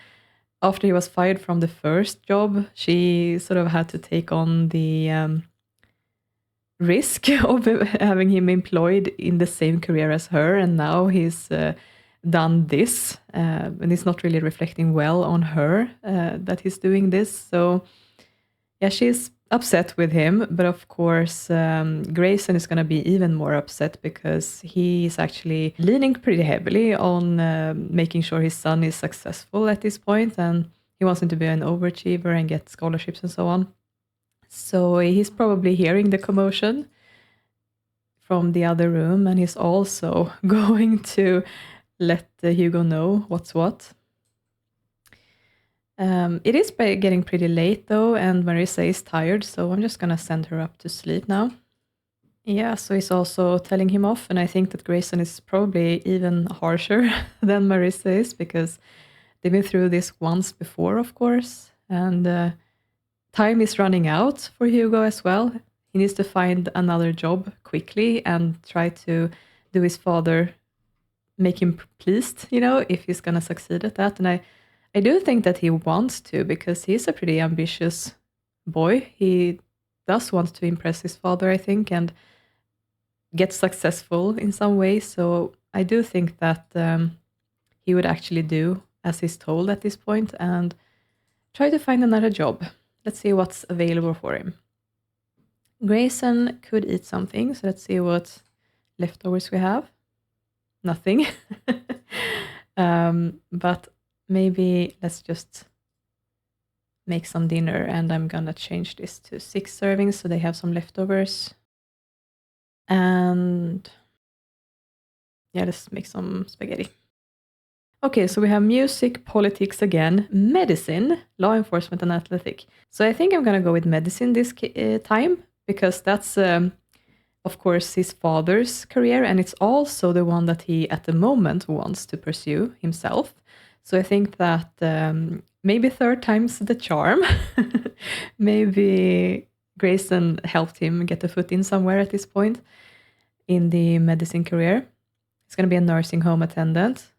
after he was fired from the first job, she sort of had to take on the risk of having him employed in the same career as her, and now he's done this, and it's not really reflecting well on her that he's doing this. So yeah, she's upset with him, but of course Grayson is going to be even more upset because he's actually leaning pretty heavily on making sure his son is successful at this point, and he wants him to be an overachiever and get scholarships and so on. So he's probably hearing the commotion from the other room, and he's also going to let Hugo know what's what. It is getting pretty late though, and Marisa is tired, so I'm just gonna send her up to sleep now. Yeah, so he's also telling him off, and I think that Grayson is probably even harsher than Marisa is, because they've been through this once before, of course, and time is running out for Hugo as well. He needs to find another job quickly and try to do his father, make him pleased, if he's gonna succeed at that. And I do think that he wants to, because he's a pretty ambitious boy. He does want to impress his father, I think, and get successful in some way. So I do think that he would actually do as he's told at this point and try to find another job. Let's see what's available for him. Grayson could eat something, so let's see what leftovers we have. Nothing. But maybe let's just make some dinner, and I'm gonna change this to 6 servings so they have some leftovers. And yeah, let's make some spaghetti. Okay, so we have music, politics again, medicine, law enforcement, and athletic. So I think I'm gonna go with medicine this time, because that's of course his father's career, and it's also the one that he at the moment wants to pursue himself. So I think that maybe third time's the charm. Maybe Grayson helped him get a foot in somewhere at this point in the medicine career. He's going to be a nursing home attendant.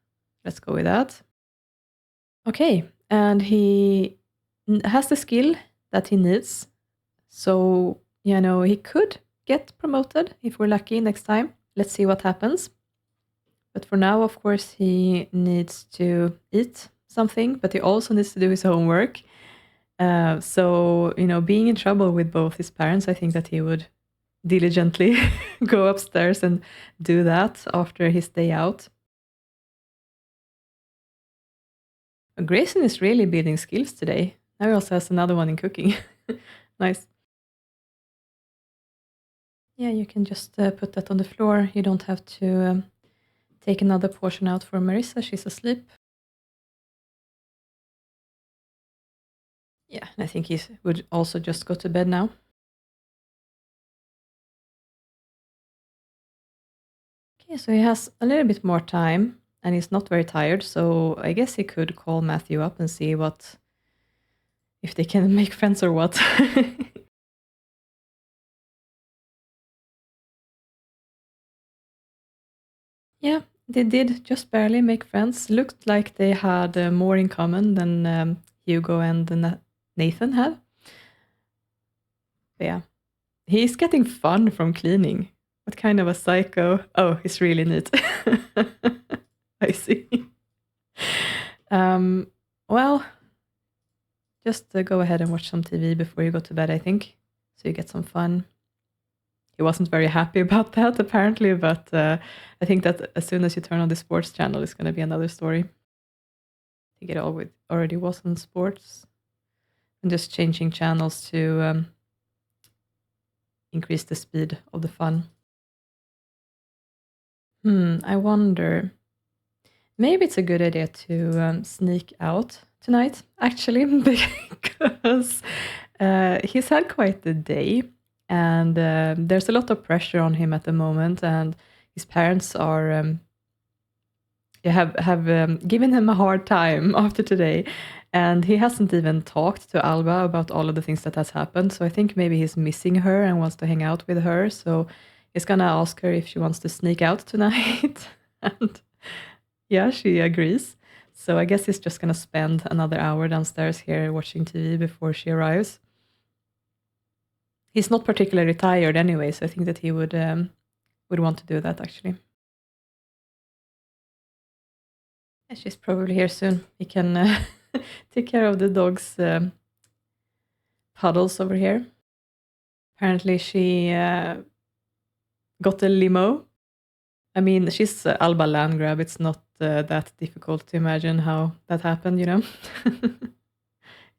Let's go with that. Okay, and he has the skill that he needs. So, he could get promoted if we're lucky next time. Let's see what happens. But for now, of course, he needs to eat something, but he also needs to do his homework. So, being in trouble with both his parents, I think that he would diligently go upstairs and do that after his day out. Grayson is really building skills today. Now he also has another one in cooking. Nice. Yeah, you can just put that on the floor. You don't have to take another portion out for Marisa. She's asleep. Yeah, I think he would also just go to bed now. Okay, so he has a little bit more time and he's not very tired. So I guess he could call Matthew up and see if they can make friends or what. Yeah, they did just barely make friends. Looked like they had more in common than Hugo and Nathan had. But yeah, he's getting fun from cleaning. What kind of a psycho? Oh, he's really neat. I see. Well, just go ahead and watch some TV before you go to bed, I think, so you get some fun. He wasn't very happy about that, apparently, but I think that as soon as you turn on the sports channel, it's going to be another story. I think it already was on sports. And just changing channels to increase the speed of the fun. I wonder. Maybe it's a good idea to sneak out tonight, actually, because he's had quite the day. And there's a lot of pressure on him at the moment, and his parents are have given him a hard time after today, and he hasn't even talked to Alba about all of the things that has happened. So I think maybe he's missing her and wants to hang out with her. So he's gonna ask her if she wants to sneak out tonight, and yeah, she agrees. So I guess he's just gonna spend another hour downstairs here watching TV before she arrives. He's not particularly tired anyway, so I think that he would want to do that, actually. Yeah, she's probably here soon. He can take care of the dog's puddles over here. Apparently she got a limo. I mean, she's Alba Landgrab. It's not that difficult to imagine how that happened, you know?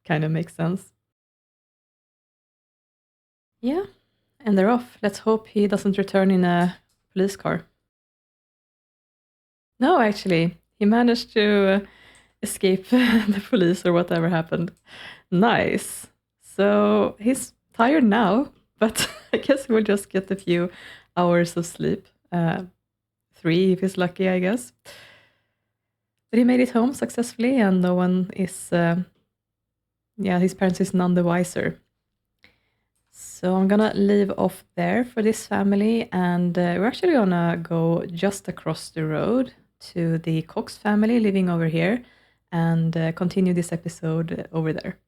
Kind of makes sense. Yeah, and they're off. Let's hope he doesn't return in a police car. No, actually, he managed to escape the police or whatever happened. Nice. So he's tired now, but I guess he will just get a few hours of sleep. 3 if he's lucky, I guess. But he made it home successfully, and no one is, his parents is none the wiser. So I'm gonna leave off there for this family, and we're actually gonna go just across the road to the Cox family living over here, and continue this episode over there.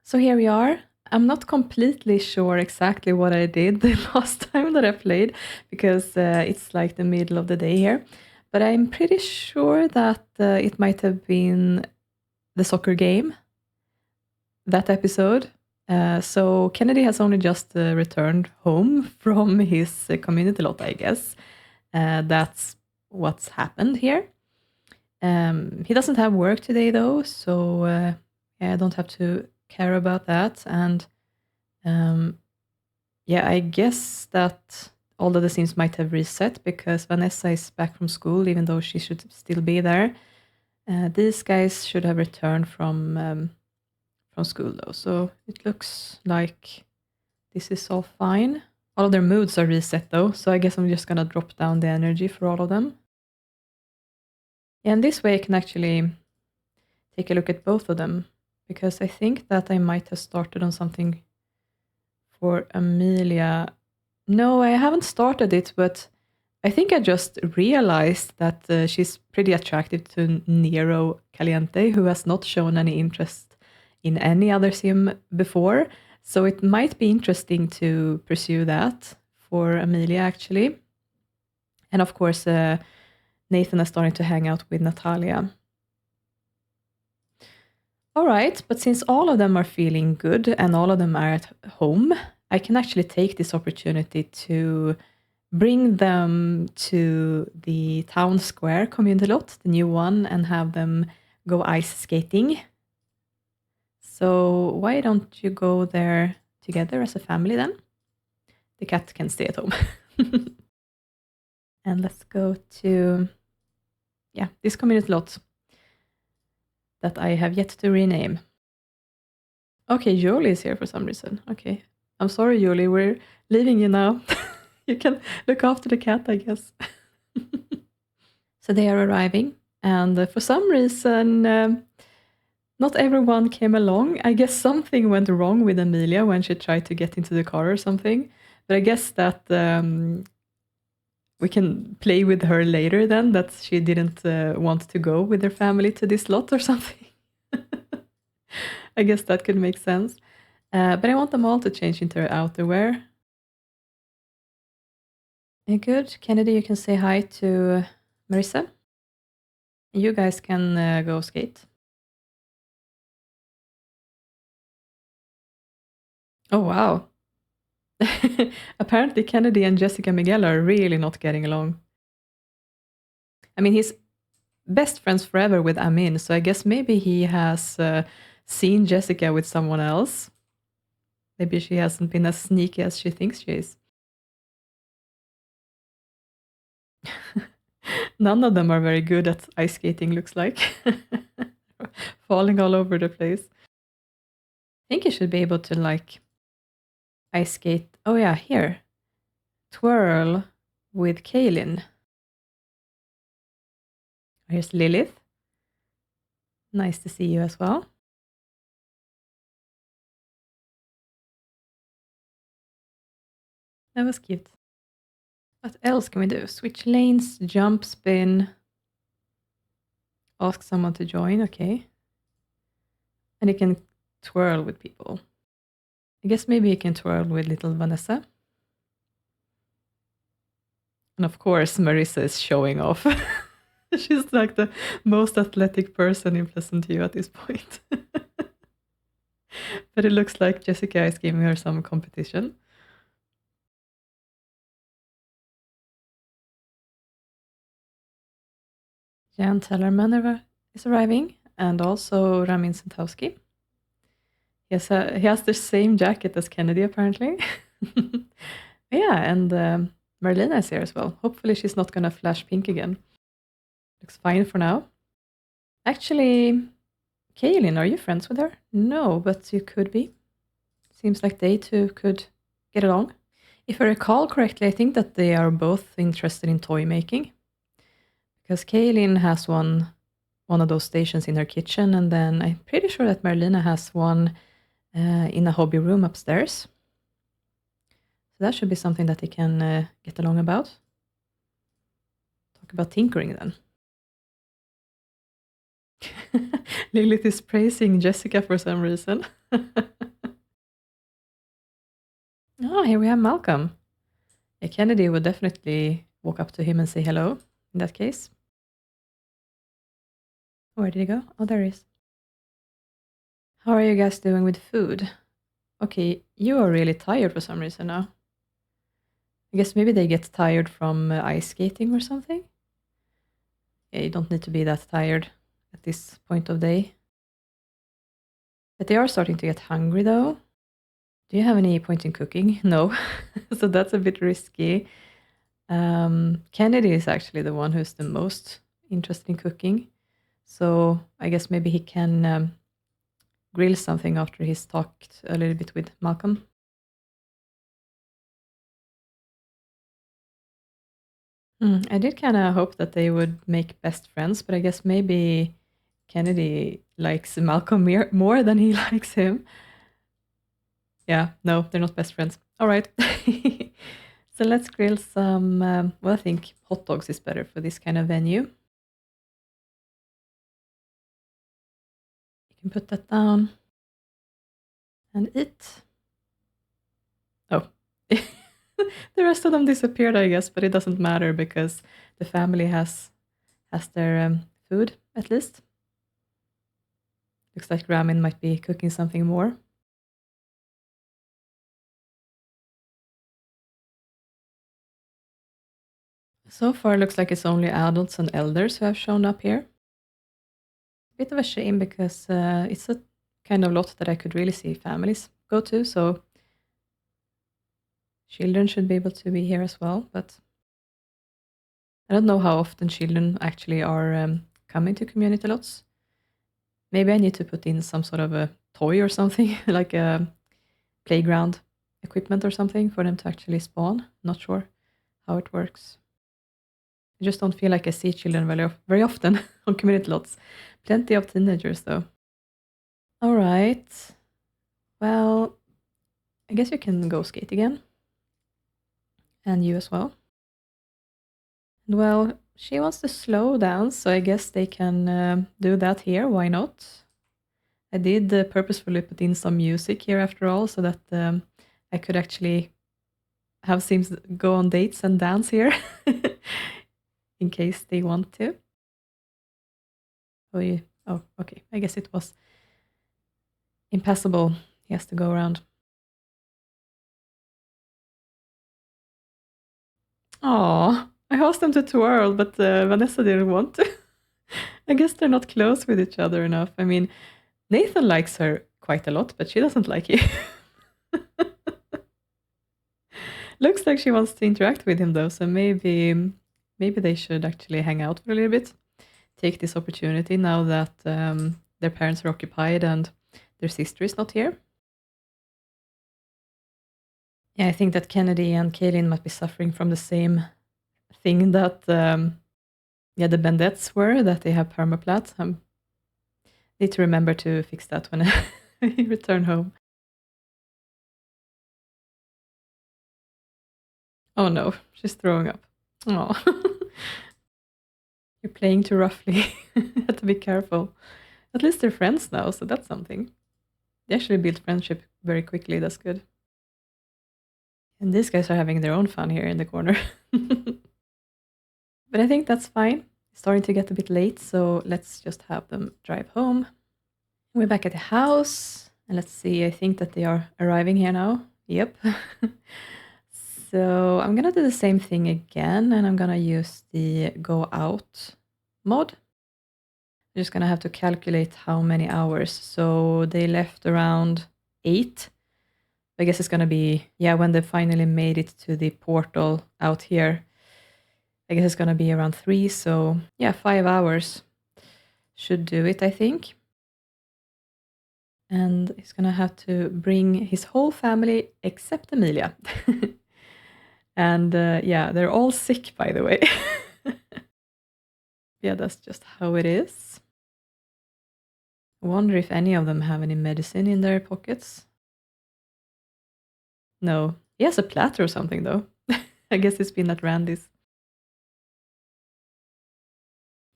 So here we are. I'm not completely sure exactly what I did the last time that I played, because it's like the middle of the day here. But I'm pretty sure that it might have been the soccer game, that episode. So Kennedy has only just returned home from his community lot, I guess. That's what's happened here. He doesn't have work today, though, so I don't have to care about that. And I guess that all of the scenes might have reset because Vanessa is back from school, even though she should still be there. These guys should have returned from school, though, so it looks like this is all fine. All of their moods are reset, though, so I guess I'm just gonna drop down the energy for all of them. And this way I can actually take a look at both of them, because I think that I might have started on something for Amelia. No, I haven't started it, but I think I just realized that she's pretty attractive to Nero Caliente, who has not shown any interest in any other sim before. So it might be interesting to pursue that for Amelia, actually. And of course, Nathan is starting to hang out with Natalia. All right, but since all of them are feeling good and all of them are at home I can actually take this opportunity to bring them to the town square community lot, the new one, and have them go ice skating. So why don't you go there together as a family then? The cat can stay at home. And let's go to, this community lot that I have yet to rename. Okay, Julie is here for some reason. Okay. I'm sorry, Julie, we're leaving you now. You can look after the cat, I guess. So they are arriving, and for some reason, not everyone came along. I guess something went wrong with Amelia when she tried to get into the car or something. But I guess that we can play with her later then, that she didn't want to go with her family to this lot or something. I guess that could make sense. But I want them all to change into their outerwear. Good. Kennedy, you can say hi to Marisa. You guys can go skate. Oh, wow. Apparently Kennedy and Jessica Miguel are really not getting along. I mean, he's best friends forever with Amin, so I guess maybe he has seen Jessica with someone else. Maybe she hasn't been as sneaky as she thinks she is. None of them are very good at ice skating, looks like. Falling all over the place. I think you should be able to, like, ice skate. Oh yeah, here. Twirl with Kaylin. Here's Lilith. Nice to see you as well. That was cute. What else can we do? Switch lanes, jump, spin. Ask someone to join, okay. And you can twirl with people. I guess maybe you can twirl with little Vanessa. And of course, Marisa is showing off. She's like the most athletic person in Pleasantview at this point. But it looks like Jessica is giving her some competition. Jan Tellerman is arriving, and also Ramin Santowski. He has the same jacket as Kennedy, apparently. Yeah, and Marlena is here as well. Hopefully she's not going to flash pink again. Looks fine for now. Actually, Kaylin, are you friends with her? No, but you could be. Seems like they two could get along. If I recall correctly, I think that they are both interested in toy making. Because Kaylin has one of those stations in her kitchen, and then I'm pretty sure that Marlena has one in a hobby room upstairs. So that should be something that they can get along about. Talk about tinkering then. Lilith is praising Jessica for some reason. Oh, here we have Malcolm. Yeah, Kennedy would definitely walk up to him and say hello in that case. Where did he go? Oh, there he is. How are you guys doing with food? Okay, you are really tired for some reason now. I guess maybe they get tired from ice skating or something. Yeah, you don't need to be that tired at this point of day. But they are starting to get hungry though. Do you have any point in cooking? No. So that's a bit risky. Kennedy is actually the one who's the most interested in cooking. So I guess maybe he can grill something after he's talked a little bit with Malcolm. I did kind of hope that they would make best friends, but I guess maybe Kennedy likes Malcolm more than he likes him. Yeah, no, they're not best friends. All right. So let's grill some, well, I think hot dogs is better for this kind of venue. You can put that down and eat. Oh, the rest of them disappeared, I guess, but it doesn't matter because the family has their food, at least. Looks like Ramin might be cooking something more. So far, it looks like it's only adults and elders who have shown up here. Bit of a shame because it's a kind of lot that I could really see families go to, so children should be able to be here as well, but I don't know how often children actually are coming to community lots. Maybe I need to put in some sort of a toy or something, like a playground equipment or something for them to actually spawn. Not sure how it works. I just don't feel like I see children very often on community lots. Plenty of teenagers, though. All right. Well, I guess you can go skate again. And you as well. Well, she wants to slow down, so I guess they can do that here. Why not? I did purposefully put in some music here after all, so that I could actually have Sims go on dates and dance here in case they want to. Oh, okay. I guess it was impassable. He has to go around. Oh, I asked them to twirl, but Vanessa didn't want to. I guess they're not close with each other enough. I mean, Nathan likes her quite a lot, but she doesn't like you. Looks like she wants to interact with him though, so maybe they should actually hang out for a little bit. Take this opportunity now that their parents are occupied and their sister is not here. Yeah, I think that Kennedy and Kaylin might be suffering from the same thing that the Bendetts were, that they have permaplat. Need to remember to fix that when I return home. Oh no, she's throwing up. Oh, you're playing too roughly. You have to be careful. At least they're friends now, so that's something. They actually built friendship very quickly. That's good. And these guys are having their own fun here in the corner. But I think that's fine. It's starting to get a bit late, so let's just have them drive home. We're back at the house, and let's see, I think that they are arriving here now. Yep. So I'm gonna do the same thing again, and I'm gonna use the go out mod. I'm just gonna have to calculate how many hours. So they left around 8. I guess it's gonna be, yeah, when they finally made it to the portal out here. I guess it's gonna be around 3, so yeah, 5 hours should do it, I think. And he's gonna have to bring his whole family except Emilia. And yeah, they're all sick, by the way. Yeah, that's just how it is. I wonder if any of them have any medicine in their pockets. No. He has a platter or something, though. I guess it's been at Randy's.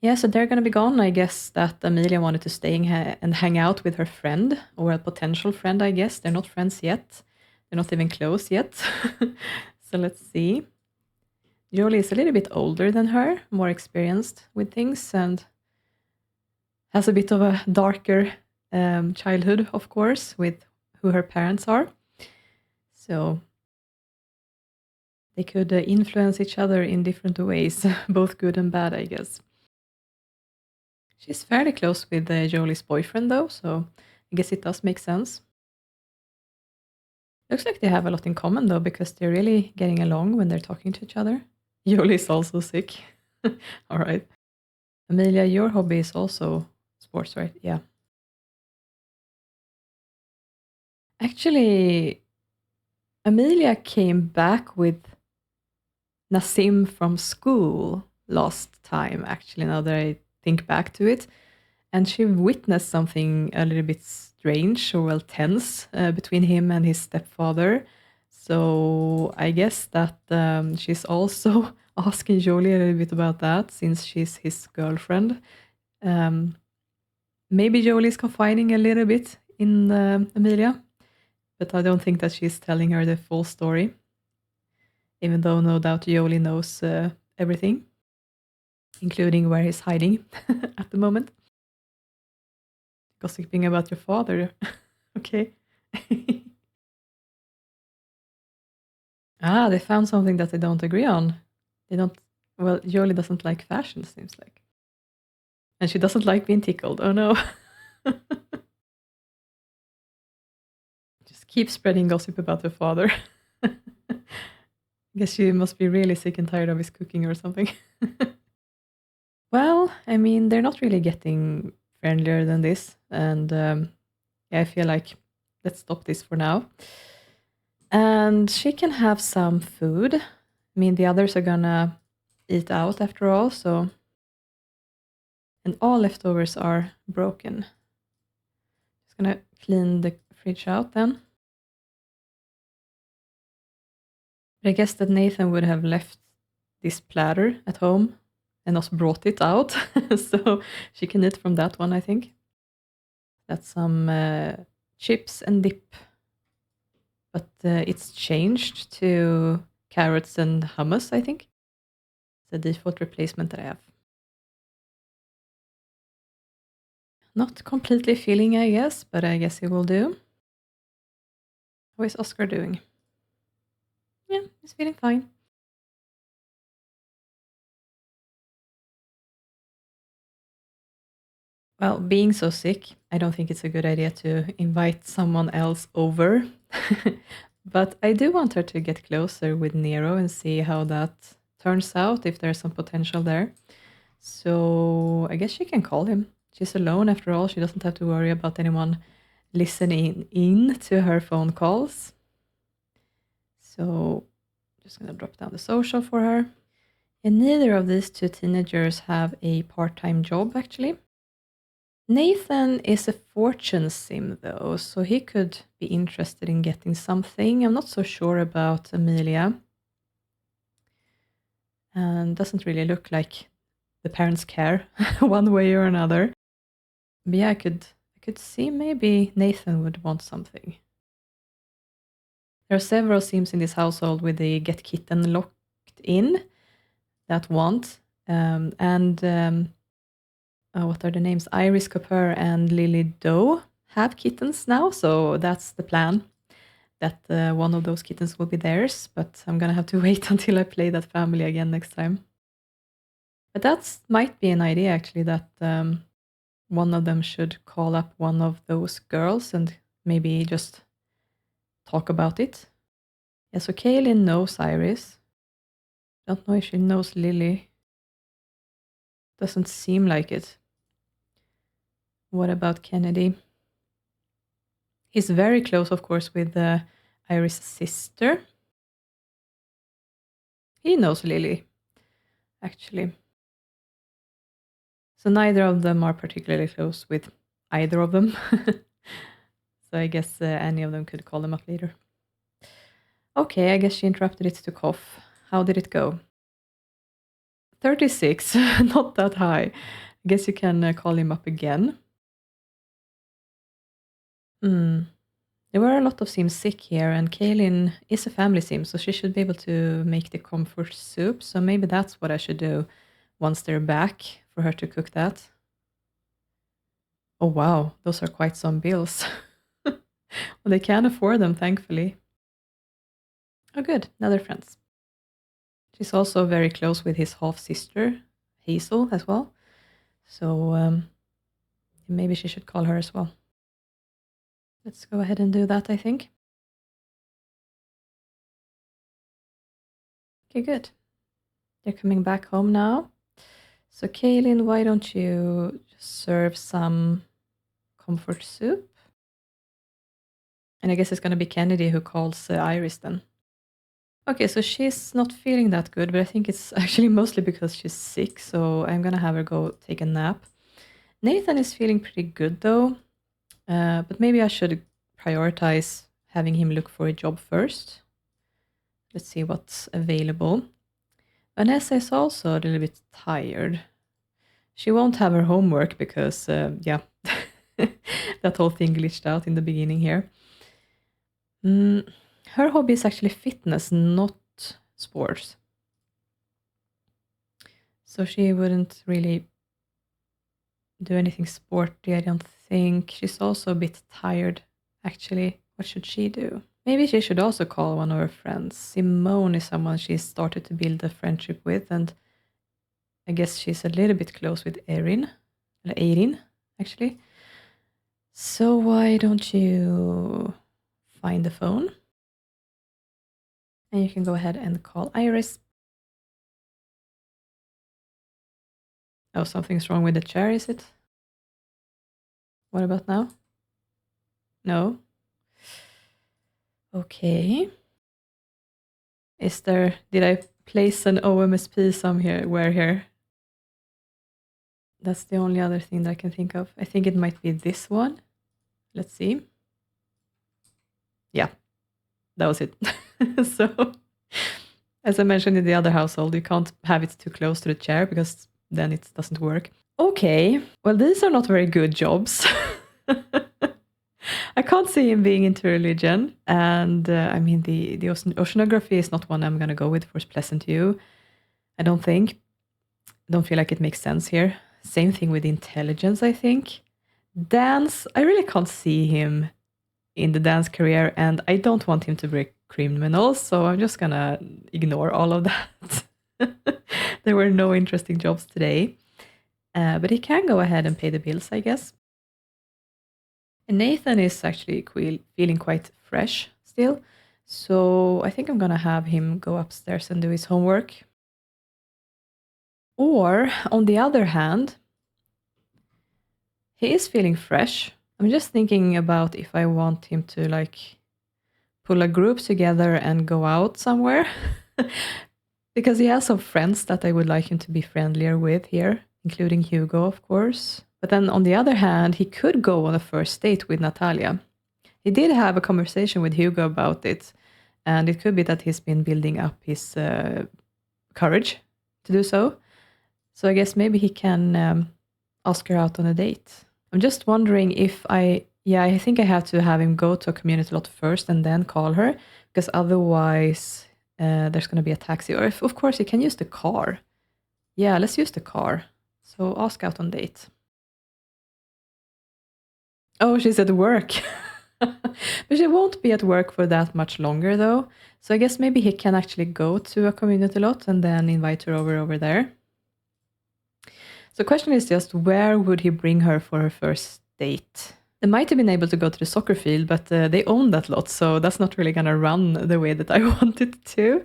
Yeah, so they're gonna be gone. I guess that Amelia wanted to stay and hang out with her friend, or a potential friend, I guess. They're not friends yet. They're not even close yet. So let's see. Jolie is a little bit older than her, more experienced with things, and has a bit of a darker childhood, of course, with who her parents are. So they could influence each other in different ways, both good and bad, I guess. She's fairly close with Jolie's boyfriend, though, so I guess it does make sense. Looks like they have a lot in common, though, because they're really getting along when they're talking to each other. Jolie's also sick. All right. Amelia, your hobby is also sports, right? Yeah. Actually, Amelia came back with Nassim from school last time, actually, now that I think back to it. And she witnessed something a little bit strange or well tense between him and his stepfather. So I guess that she's also asking Jolie a little bit about that, since she's his girlfriend. Maybe Jolie's confiding a little bit in Amelia, but I don't think that she's telling her the full story, even though no doubt Jolie knows everything, including where he's hiding at the moment. Gossiping about your father. Okay. They found something that they don't agree on. They don't Well, Jolie doesn't like fashion, seems like. And she doesn't like being tickled. Oh no. Just keep spreading gossip about her father. I guess she must be really sick and tired of his cooking or something. Well, I mean, they're not really getting friendlier than this. And yeah, I feel like let's stop this for now. And she can have some food. I mean, the others are gonna eat out after all, so. And all leftovers are broken. Just gonna clean the fridge out then. But I guess that Nathan would have left this platter at home and not brought it out. So she can eat from that one, I think. That's some chips and dip. But it's changed to carrots and hummus, I think. It's the default replacement that I have. Not completely filling, I guess, but I guess it will do. How is Oscar doing? Yeah, he's feeling fine. Well, being so sick, I don't think it's a good idea to invite someone else over. But I do want her to get closer with Nero and see how that turns out, if there's some potential there. So I guess she can call him. She's alone after all. She doesn't have to worry about anyone listening in to her phone calls. So just going to drop down the social for her. And neither of these two teenagers have a part-time job, actually. Nathan is a fortune sim, though, so he could be interested in getting something. I'm not so sure about Amelia. And doesn't really look like the parents care one way or another. But yeah, I could see maybe Nathan would want something. There are several sims in this household with the get kitten locked in that want. What are the names? Iris Cooper and Lily Doe have kittens now, so that's the plan. That one of those kittens will be theirs, but I'm gonna have to wait until I play that family again next time. But that might be an idea, actually, that one of them should call up one of those girls and maybe just talk about it. Yeah, so Kaylin knows Iris. Don't know if she knows Lily. Doesn't seem like it. What about Kennedy? He's very close, of course, with Iris' sister. He knows Lily, actually. So neither of them are particularly close with either of them. So I guess any of them could call them up later. Okay, I guess she interrupted it to cough. How did it go? 36, not that high. I guess you can call him up again. There were a lot of sims sick here, and Kaylin is a family sim, so she should be able to make the comfort soup. So maybe that's what I should do once they're back, for her to cook that. Oh wow, those are quite some bills. Well, they can afford them, thankfully. Oh good, now they're friends. She's also very close with his half-sister, Hazel, as well. So maybe she should call her as well. Let's go ahead and do that, I think. Okay, good. They're coming back home now. So Kaylin, why don't you serve some comfort soup? And I guess it's going to be Kennedy who calls Iris then. Okay, so she's not feeling that good, but I think it's actually mostly because she's sick, so I'm going to have her go take a nap. Nathan is feeling pretty good though, but maybe I should prioritize having him look for a job first. Let's see what's available. Vanessa is also a little bit tired. She won't have her homework because, yeah, that whole thing glitched out in the beginning here. Her hobby is actually fitness, not sports. So she wouldn't really do anything sporty, I don't think. She's also a bit tired, actually. What should she do? Maybe she should also call one of her friends. Simone is someone she's started to build a friendship with, and I guess she's a little bit close with Erin, actually. So why don't you find the phone? And you can go ahead and call Iris. Oh, something's wrong with the chair, is it? What about now? No. Okay. Did I place an OMSP somewhere here? That's the only other thing that I can think of. I think it might be this one. Let's see. Yeah, that was it. So, as I mentioned in the other household, you can't have it too close to the chair because then it doesn't work. Okay, well, these are not very good jobs. I can't see him being into religion. And I mean, the oceanography is not one I'm going to go with for Pleasantview. I don't think. I don't feel like it makes sense here. Same thing with intelligence, I think. Dance, I really can't see him in the dance career, and I don't want him to be a criminal, so I'm just gonna ignore all of that. There were no interesting jobs today. But he can go ahead and pay the bills, I guess. And Nathan is actually feeling quite fresh still, so I think I'm gonna have him go upstairs and do his homework. Or, on the other hand, he is feeling fresh. I'm just thinking about if I want him to like pull a group together and go out somewhere. Because he has some friends that I would like him to be friendlier with here, including Hugo, of course. But then on the other hand, he could go on a first date with Natalia. He did have a conversation with Hugo about it, and it could be that he's been building up his courage to do so. So I guess maybe he can ask her out on a date. I'm just wondering if I think I have to have him go to a community lot first and then call her, because otherwise there's going to be a taxi. Or if, of course, he can use the car. Yeah, let's use the car. So ask out on date. Oh, she's at work. But she won't be at work for that much longer, though. So I guess maybe he can actually go to a community lot and then invite her over there. So the question is just, where would he bring her for her first date? They might have been able to go to the soccer field, but they own that lot, so that's not really going to run the way that I want it to.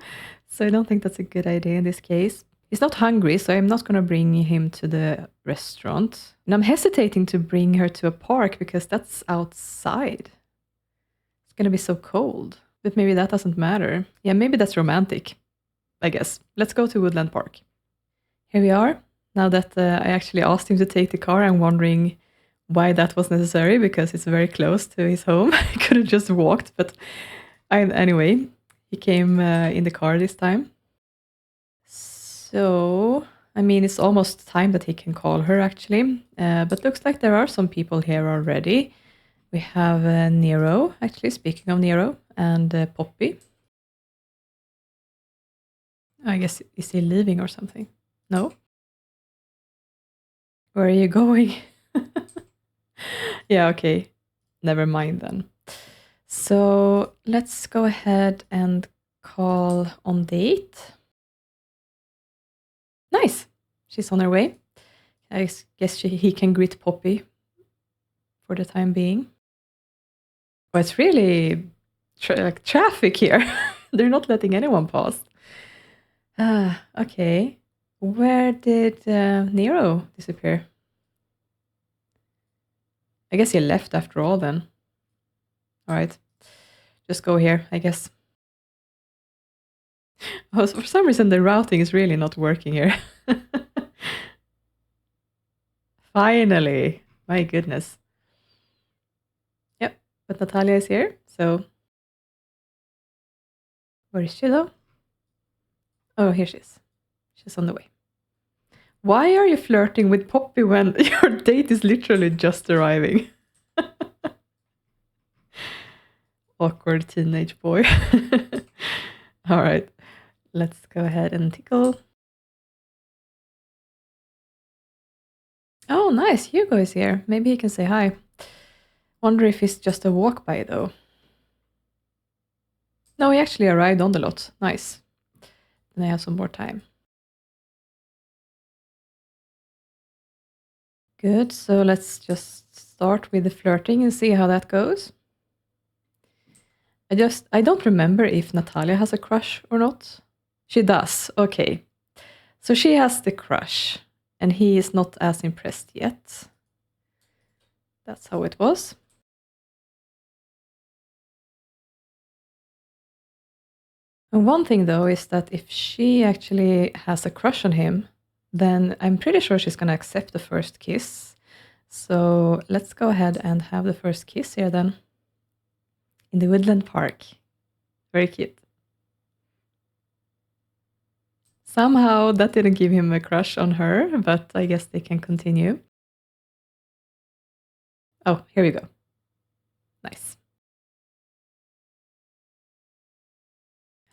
So I don't think that's a good idea in this case. He's not hungry, so I'm not going to bring him to the restaurant. And I'm hesitating to bring her to a park because that's outside. It's going to be so cold. But maybe that doesn't matter. Yeah, maybe that's romantic, I guess. Let's go to Woodland Park. Here we are. Now that I actually asked him to take the car, I'm wondering why that was necessary, because it's very close to his home. I could have just walked, but anyway, he came in the car this time. So, I mean, it's almost time that he can call her, actually. But looks like there are some people here already. We have Nero, actually, speaking of Nero, and Poppy. I guess, is he leaving or something? No? Where are you going? Yeah, okay. Never mind then. So let's go ahead and call on date. Nice. She's on her way. I guess he can greet Poppy for the time being. But it's really like traffic here. They're not letting anyone pass. Okay. Where did Nero disappear? I guess he left after all then. All right. Just go here, I guess. Oh, so for some reason the routing is really not working here. Finally. My goodness. Yep, but Natalia is here, so where is she though? Oh, here she is. She's on the way. Why are you flirting with Poppy when your date is literally just arriving? Awkward teenage boy. All right, let's go ahead and tickle. Oh, nice. Hugo is here. Maybe he can say hi. Wonder if it's just a walk by though. No, he actually arrived on the lot. Nice. Then I have some more time. Good, so let's just start with the flirting and see how that goes. I don't remember if Natalia has a crush or not. She does, okay. So she has the crush, and he is not as impressed yet. That's how it was. And one thing though is that if she actually has a crush on him, then I'm pretty sure she's going to accept the first kiss. So let's go ahead and have the first kiss here then. In the woodland park. Very cute. Somehow that didn't give him a crush on her, but I guess they can continue. Oh, here we go. Nice.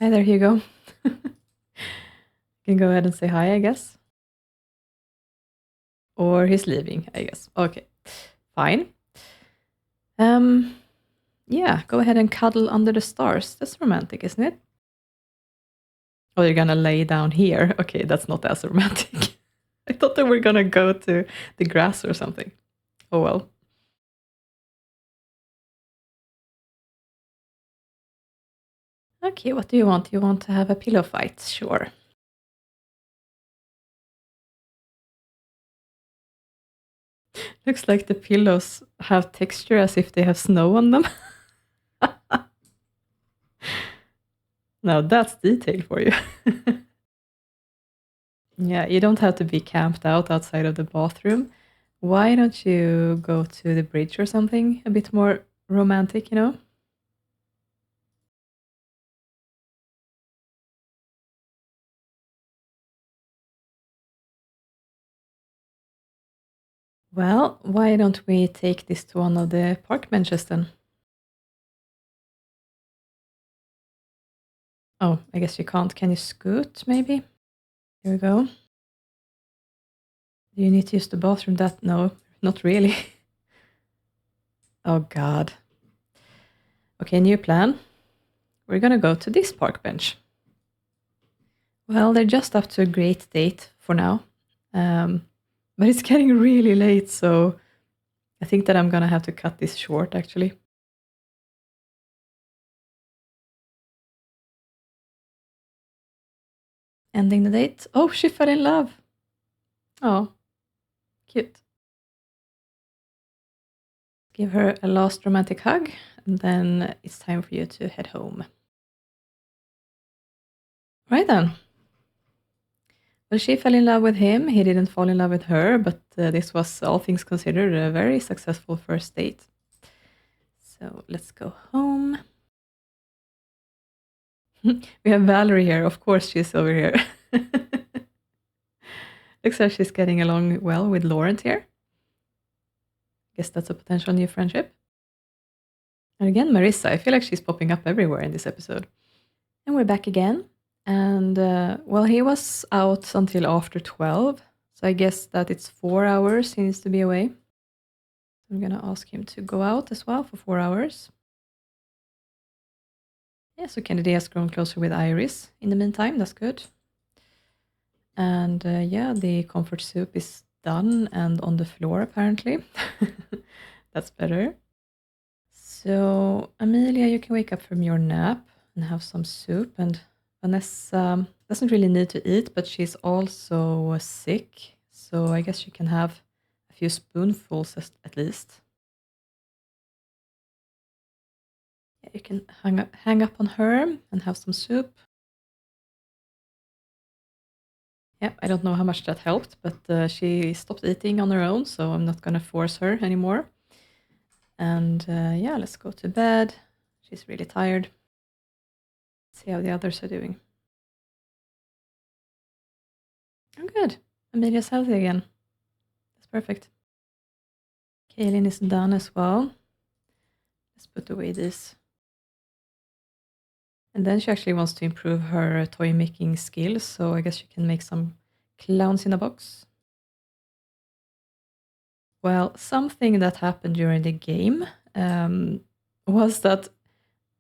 Hi there, Hugo. You can go ahead and say hi, I guess. Or he's leaving, I guess. Okay, fine. Yeah, go ahead and cuddle under the stars. That's romantic, isn't it? Oh, you're gonna lay down here. Okay, that's not as romantic. I thought they were gonna go to the grass or something. Oh well. Okay, what do you want? You want to have a pillow fight? Sure. Looks like the pillows have texture as if they have snow on them. Now that's detail for you. Yeah, you don't have to be camped out outside of the bathroom. Why don't you go to the bridge or something? A bit more romantic, you know? Well, why don't we take this to one of the park benches then? Oh, I guess you can't. Can you scoot, maybe? Here we go. Do you need to use the bathroom? No, not really. Oh, God. Okay, new plan. We're gonna go to this park bench. Well, they're just up to a great date for now. But it's getting really late, so I think that I'm gonna have to cut this short, actually. Ending the date. Oh, she fell in love. Oh, cute. Give her a last romantic hug, and then it's time for you to head home. Right then. Well, she fell in love with him. He didn't fall in love with her, but this was, all things considered, a very successful first date. So let's go home. We have Valerie here. Of course, she's over here. Looks like she's getting along well with Laurent here. Guess that's a potential new friendship. And again, Marisa. I feel like she's popping up everywhere in this episode. And we're back again. And, well, he was out until after 12. So I guess that it's 4 hours he needs to be away. I'm going to ask him to go out as well for 4 hours. Yeah, so Kennedy has grown closer with Iris in the meantime. That's good. And yeah, the comfort soup is done and on the floor, apparently. That's better. So, Amelia, you can wake up from your nap and have some soup. And Vanessa doesn't really need to eat, but she's also sick. So I guess she can have a few spoonfuls at least. Yeah, you can hang up on her and have some soup. Yeah, I don't know how much that helped, but she stopped eating on her own, so I'm not going to force her anymore. And yeah, let's go to bed. She's really tired. Let's see how the others are doing. Oh, good. Amelia's healthy again. That's perfect. Kaylin is done as well. Let's put away this. And then she actually wants to improve her toy making skills, so I guess she can make some clowns in a box. Well, something that happened during the game was that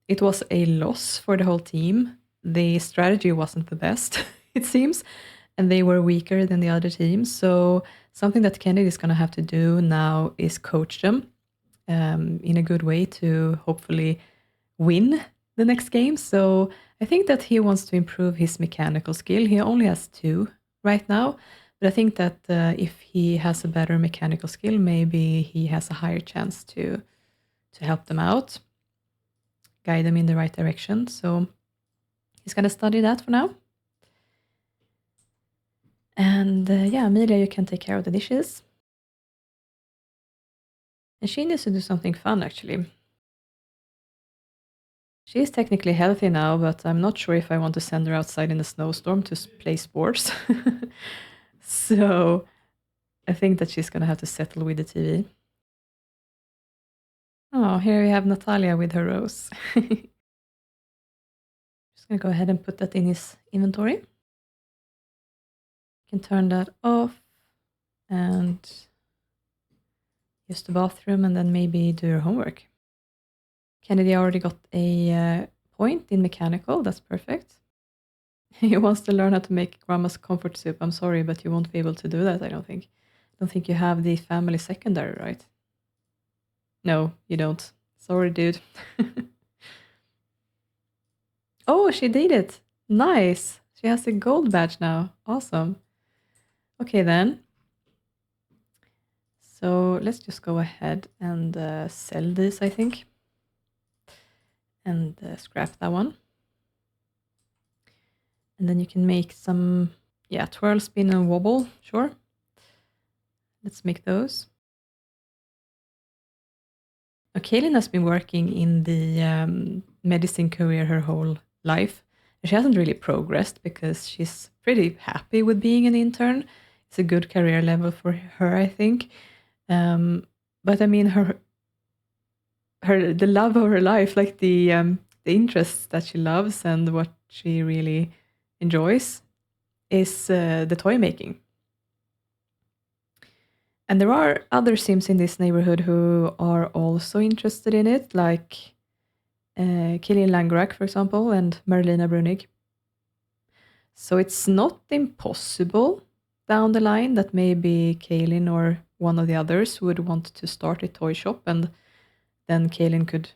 it was a loss for the whole team. The strategy wasn't the best, it seems, and they were weaker than the other teams. So something that Kennedy is going to have to do now is coach them in a good way to hopefully win the next game. So I think that he wants to improve his mechanical skill. He only has 2 right now, but I think that if he has a better mechanical skill, maybe he has a higher chance to help them out, guide them in the right direction. So he's going to study that for now. And yeah, Amelia, you can take care of the dishes. And she needs to do something fun, actually. She is technically healthy now, but I'm not sure if I want to send her outside in a snowstorm to play sports. So I think that she's going to have to settle with the TV. Oh, here we have Natalia with her rose. Just going to go ahead and put that in his inventory. You can turn that off and use the bathroom and then maybe do your homework. Kennedy already got a point in mechanical. That's perfect. He wants to learn how to make grandma's comfort soup. I'm sorry, but you won't be able to do that, I don't think. I don't think you have the family secondary, right? No, you don't. Sorry, dude. Oh, she did it. Nice. She has a gold badge now. Awesome. Okay, then. So let's just go ahead and sell this, I think. And scrap that one. And then you can make some, yeah, twirl, spin, and wobble. Sure. Let's make those. Now, Kaylin has been working in the medicine career her whole life. She hasn't really progressed because she's pretty happy with being an intern. It's a good career level for her, I think. But I mean, the love of her life, like the interests that she loves and what she really enjoys, is the toy making. And there are other Sims in this neighborhood who are also interested in it, like Killian Langrak, for example, and Marlena Brunig. So it's not impossible down the line that maybe Kaylin or one of the others would want to start a toy shop, and then Kaylin could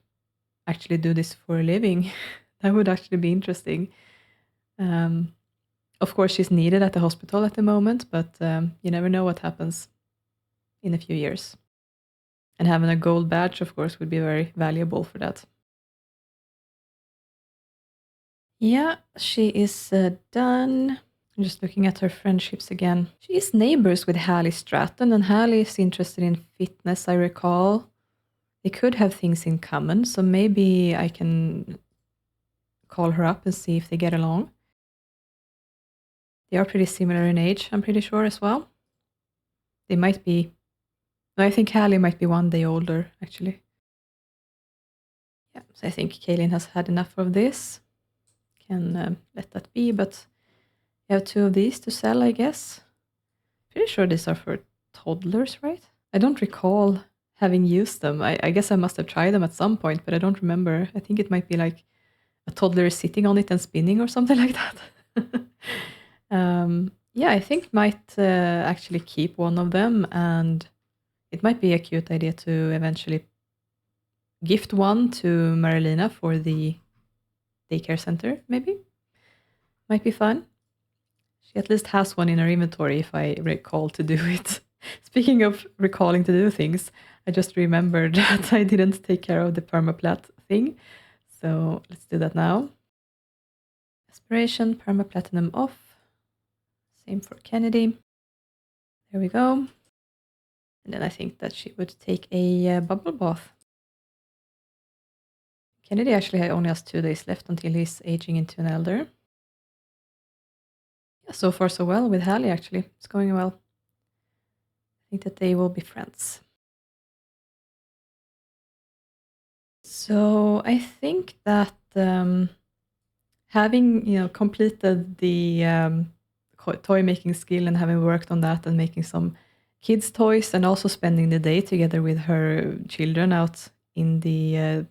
actually do this for a living. That would actually be interesting. Of course, she's needed at the hospital at the moment, but you never know what happens in a few years. And having a gold badge, of course, would be very valuable for that. Yeah, she is done. I'm just looking at her friendships again. She is neighbors with Hallie Stratton, and Hallie is interested in fitness, I recall. They could have things in common, so maybe I can call her up and see if they get along. They are pretty similar in age, I'm pretty sure, as well. They might be... I think Hallie might be 1 day older, actually. Yeah, so I think Kaylin has had enough of this. Can let that be, but you have 2 of these to sell, I guess. Pretty sure these are for toddlers, right? I don't recall having used them. I guess I must have tried them at some point, but I don't remember. I think it might be like a toddler is sitting on it and spinning or something like that. Yeah, I think might actually keep one of them, and it might be a cute idea to eventually gift one to Marilena for the daycare center, maybe. Might be fun. She at least has one in her inventory if I recall to do it. Speaking of recalling to do things, I just remembered that I didn't take care of the permaplat thing. So let's do that now. Aspiration, permaplatinum off. Same for Kennedy. There we go. And then I think that she would take a bubble bath. Kennedy actually only has 2 days left until he's aging into an elder. Yeah, so far so well with Hallie, actually. It's going well. I think that they will be friends. So I think that having completed the toy making skill and having worked on that and making some kids' toys and also spending the day together with her children out in the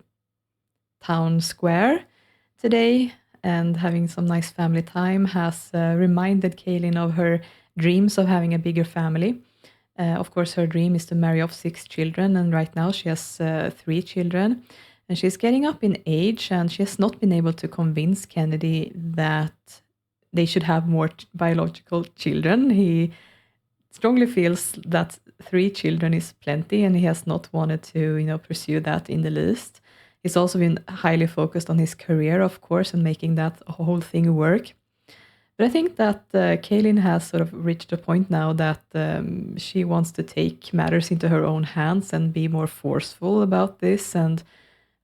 town square today and having some nice family time has reminded Kaylin of her dreams of having a bigger family. Of course, her dream is to marry off 6 children, and right now she has 3 children. And she's getting up in age, and she has not been able to convince Kennedy that they should have more biological children. He strongly feels that 3 children is plenty, and he has not wanted to, pursue that in the least. He's also been highly focused on his career, of course, and making that whole thing work. But I think that Kaylin has sort of reached a point now that she wants to take matters into her own hands and be more forceful about this, and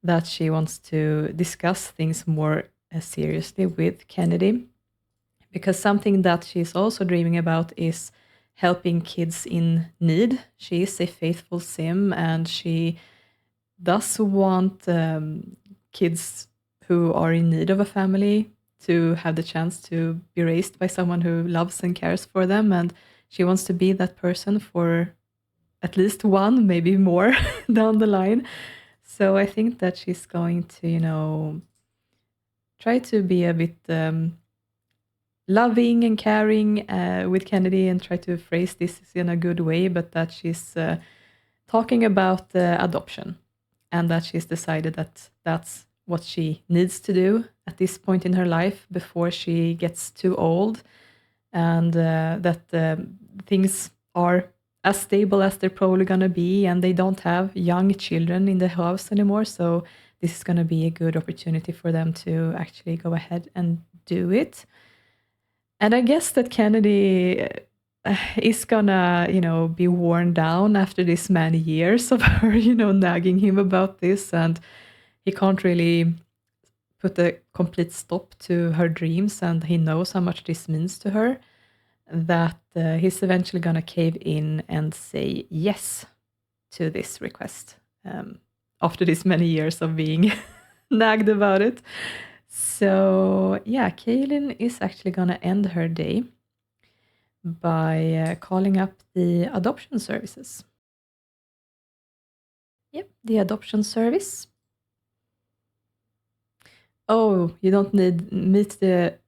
that she wants to discuss things more seriously with Kennedy. Because something that she's also dreaming about is helping kids in need. She is a faithful sim, and she does want kids who are in need of a family to have the chance to be raised by someone who loves and cares for them. And she wants to be that person for at least one, maybe more down the line. So I think that she's going to, try to be a bit loving and caring with Kennedy and try to phrase this in a good way, but that she's talking about adoption, and that she's decided that that's what she needs to do at this point in her life before she gets too old, and that things are as stable as they're probably going to be, and they don't have young children in the house anymore. So this is going to be a good opportunity for them to actually go ahead and do it. And I guess that Kennedy is gonna, be worn down after this many years of her, nagging him about this, and he can't really put a complete stop to her dreams, and he knows how much this means to her, that he's eventually gonna cave in and say yes to this request after this many years of being nagged about it. So yeah, Kaylin is actually gonna end her day by calling up the adoption services. Yep, the adoption service. Oh, you don't meet the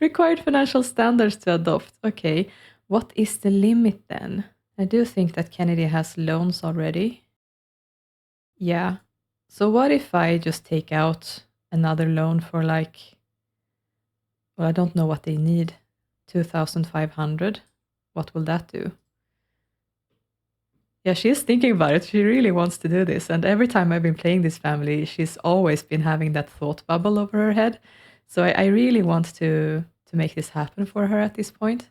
required financial standards to adopt. Okay, what is the limit then? I do think that Kennedy has loans already. Yeah. So what if I just take out another loan for well, I don't know what they need. 2,500. What will that do? Yeah, she's thinking about it. She really wants to do this. And every time I've been playing this family, she's always been having that thought bubble over her head. So I really want to make this happen for her at this point.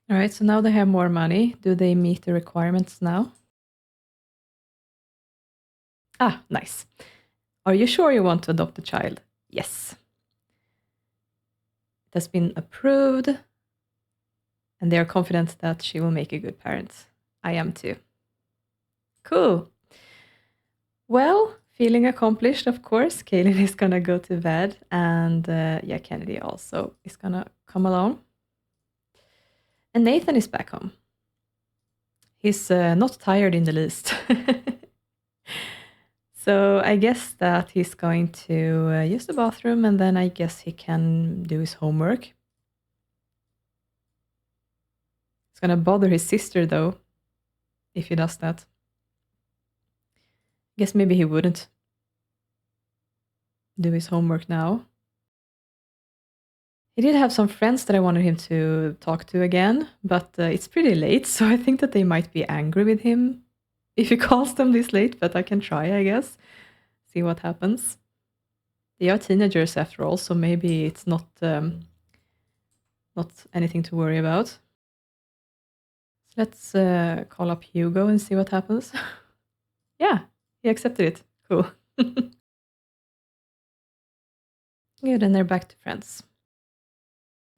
All right, so now they have more money. Do they meet the requirements now? Ah, nice. Are you sure you want to adopt a child? Yes. It has been approved, and they are confident that she will make a good parent. I am too. Cool. Well, feeling accomplished, of course. Kaylin is gonna go to bed, and yeah, Kennedy also is gonna come along. And Nathan is back home. He's not tired in the least. So I guess that he's going to use the bathroom, and then I guess he can do his homework. It's gonna bother his sister, though, if he does that. Guess maybe he wouldn't do his homework now. He did have some friends that I wanted him to talk to again, but it's pretty late, so I think that they might be angry with him if he calls them this late, but I can try, I guess. See what happens. They are teenagers after all, so maybe it's not anything to worry about. So let's call up Hugo and see what happens. Yeah, he accepted it. Cool. Good, and they're back to friends.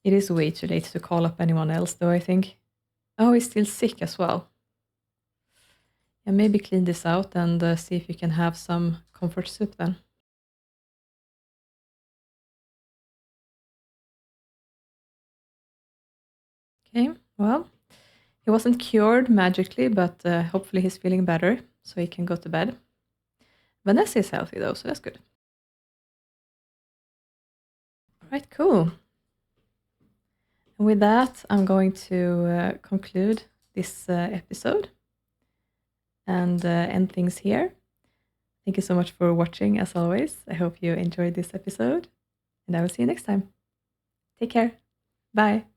It is way too late to call up anyone else, though, I think. Oh, he's still sick as well. Yeah, maybe clean this out and see if you can have some comfort soup then. Okay, well, he wasn't cured magically, but hopefully he's feeling better, so he can go to bed. Vanessa is healthy, though, so that's good. All right, cool. with that, I'm going to conclude this episode and end things here. Thank you so much for watching, as always. I hope you enjoyed this episode, and I will see you next time. Take care. Bye.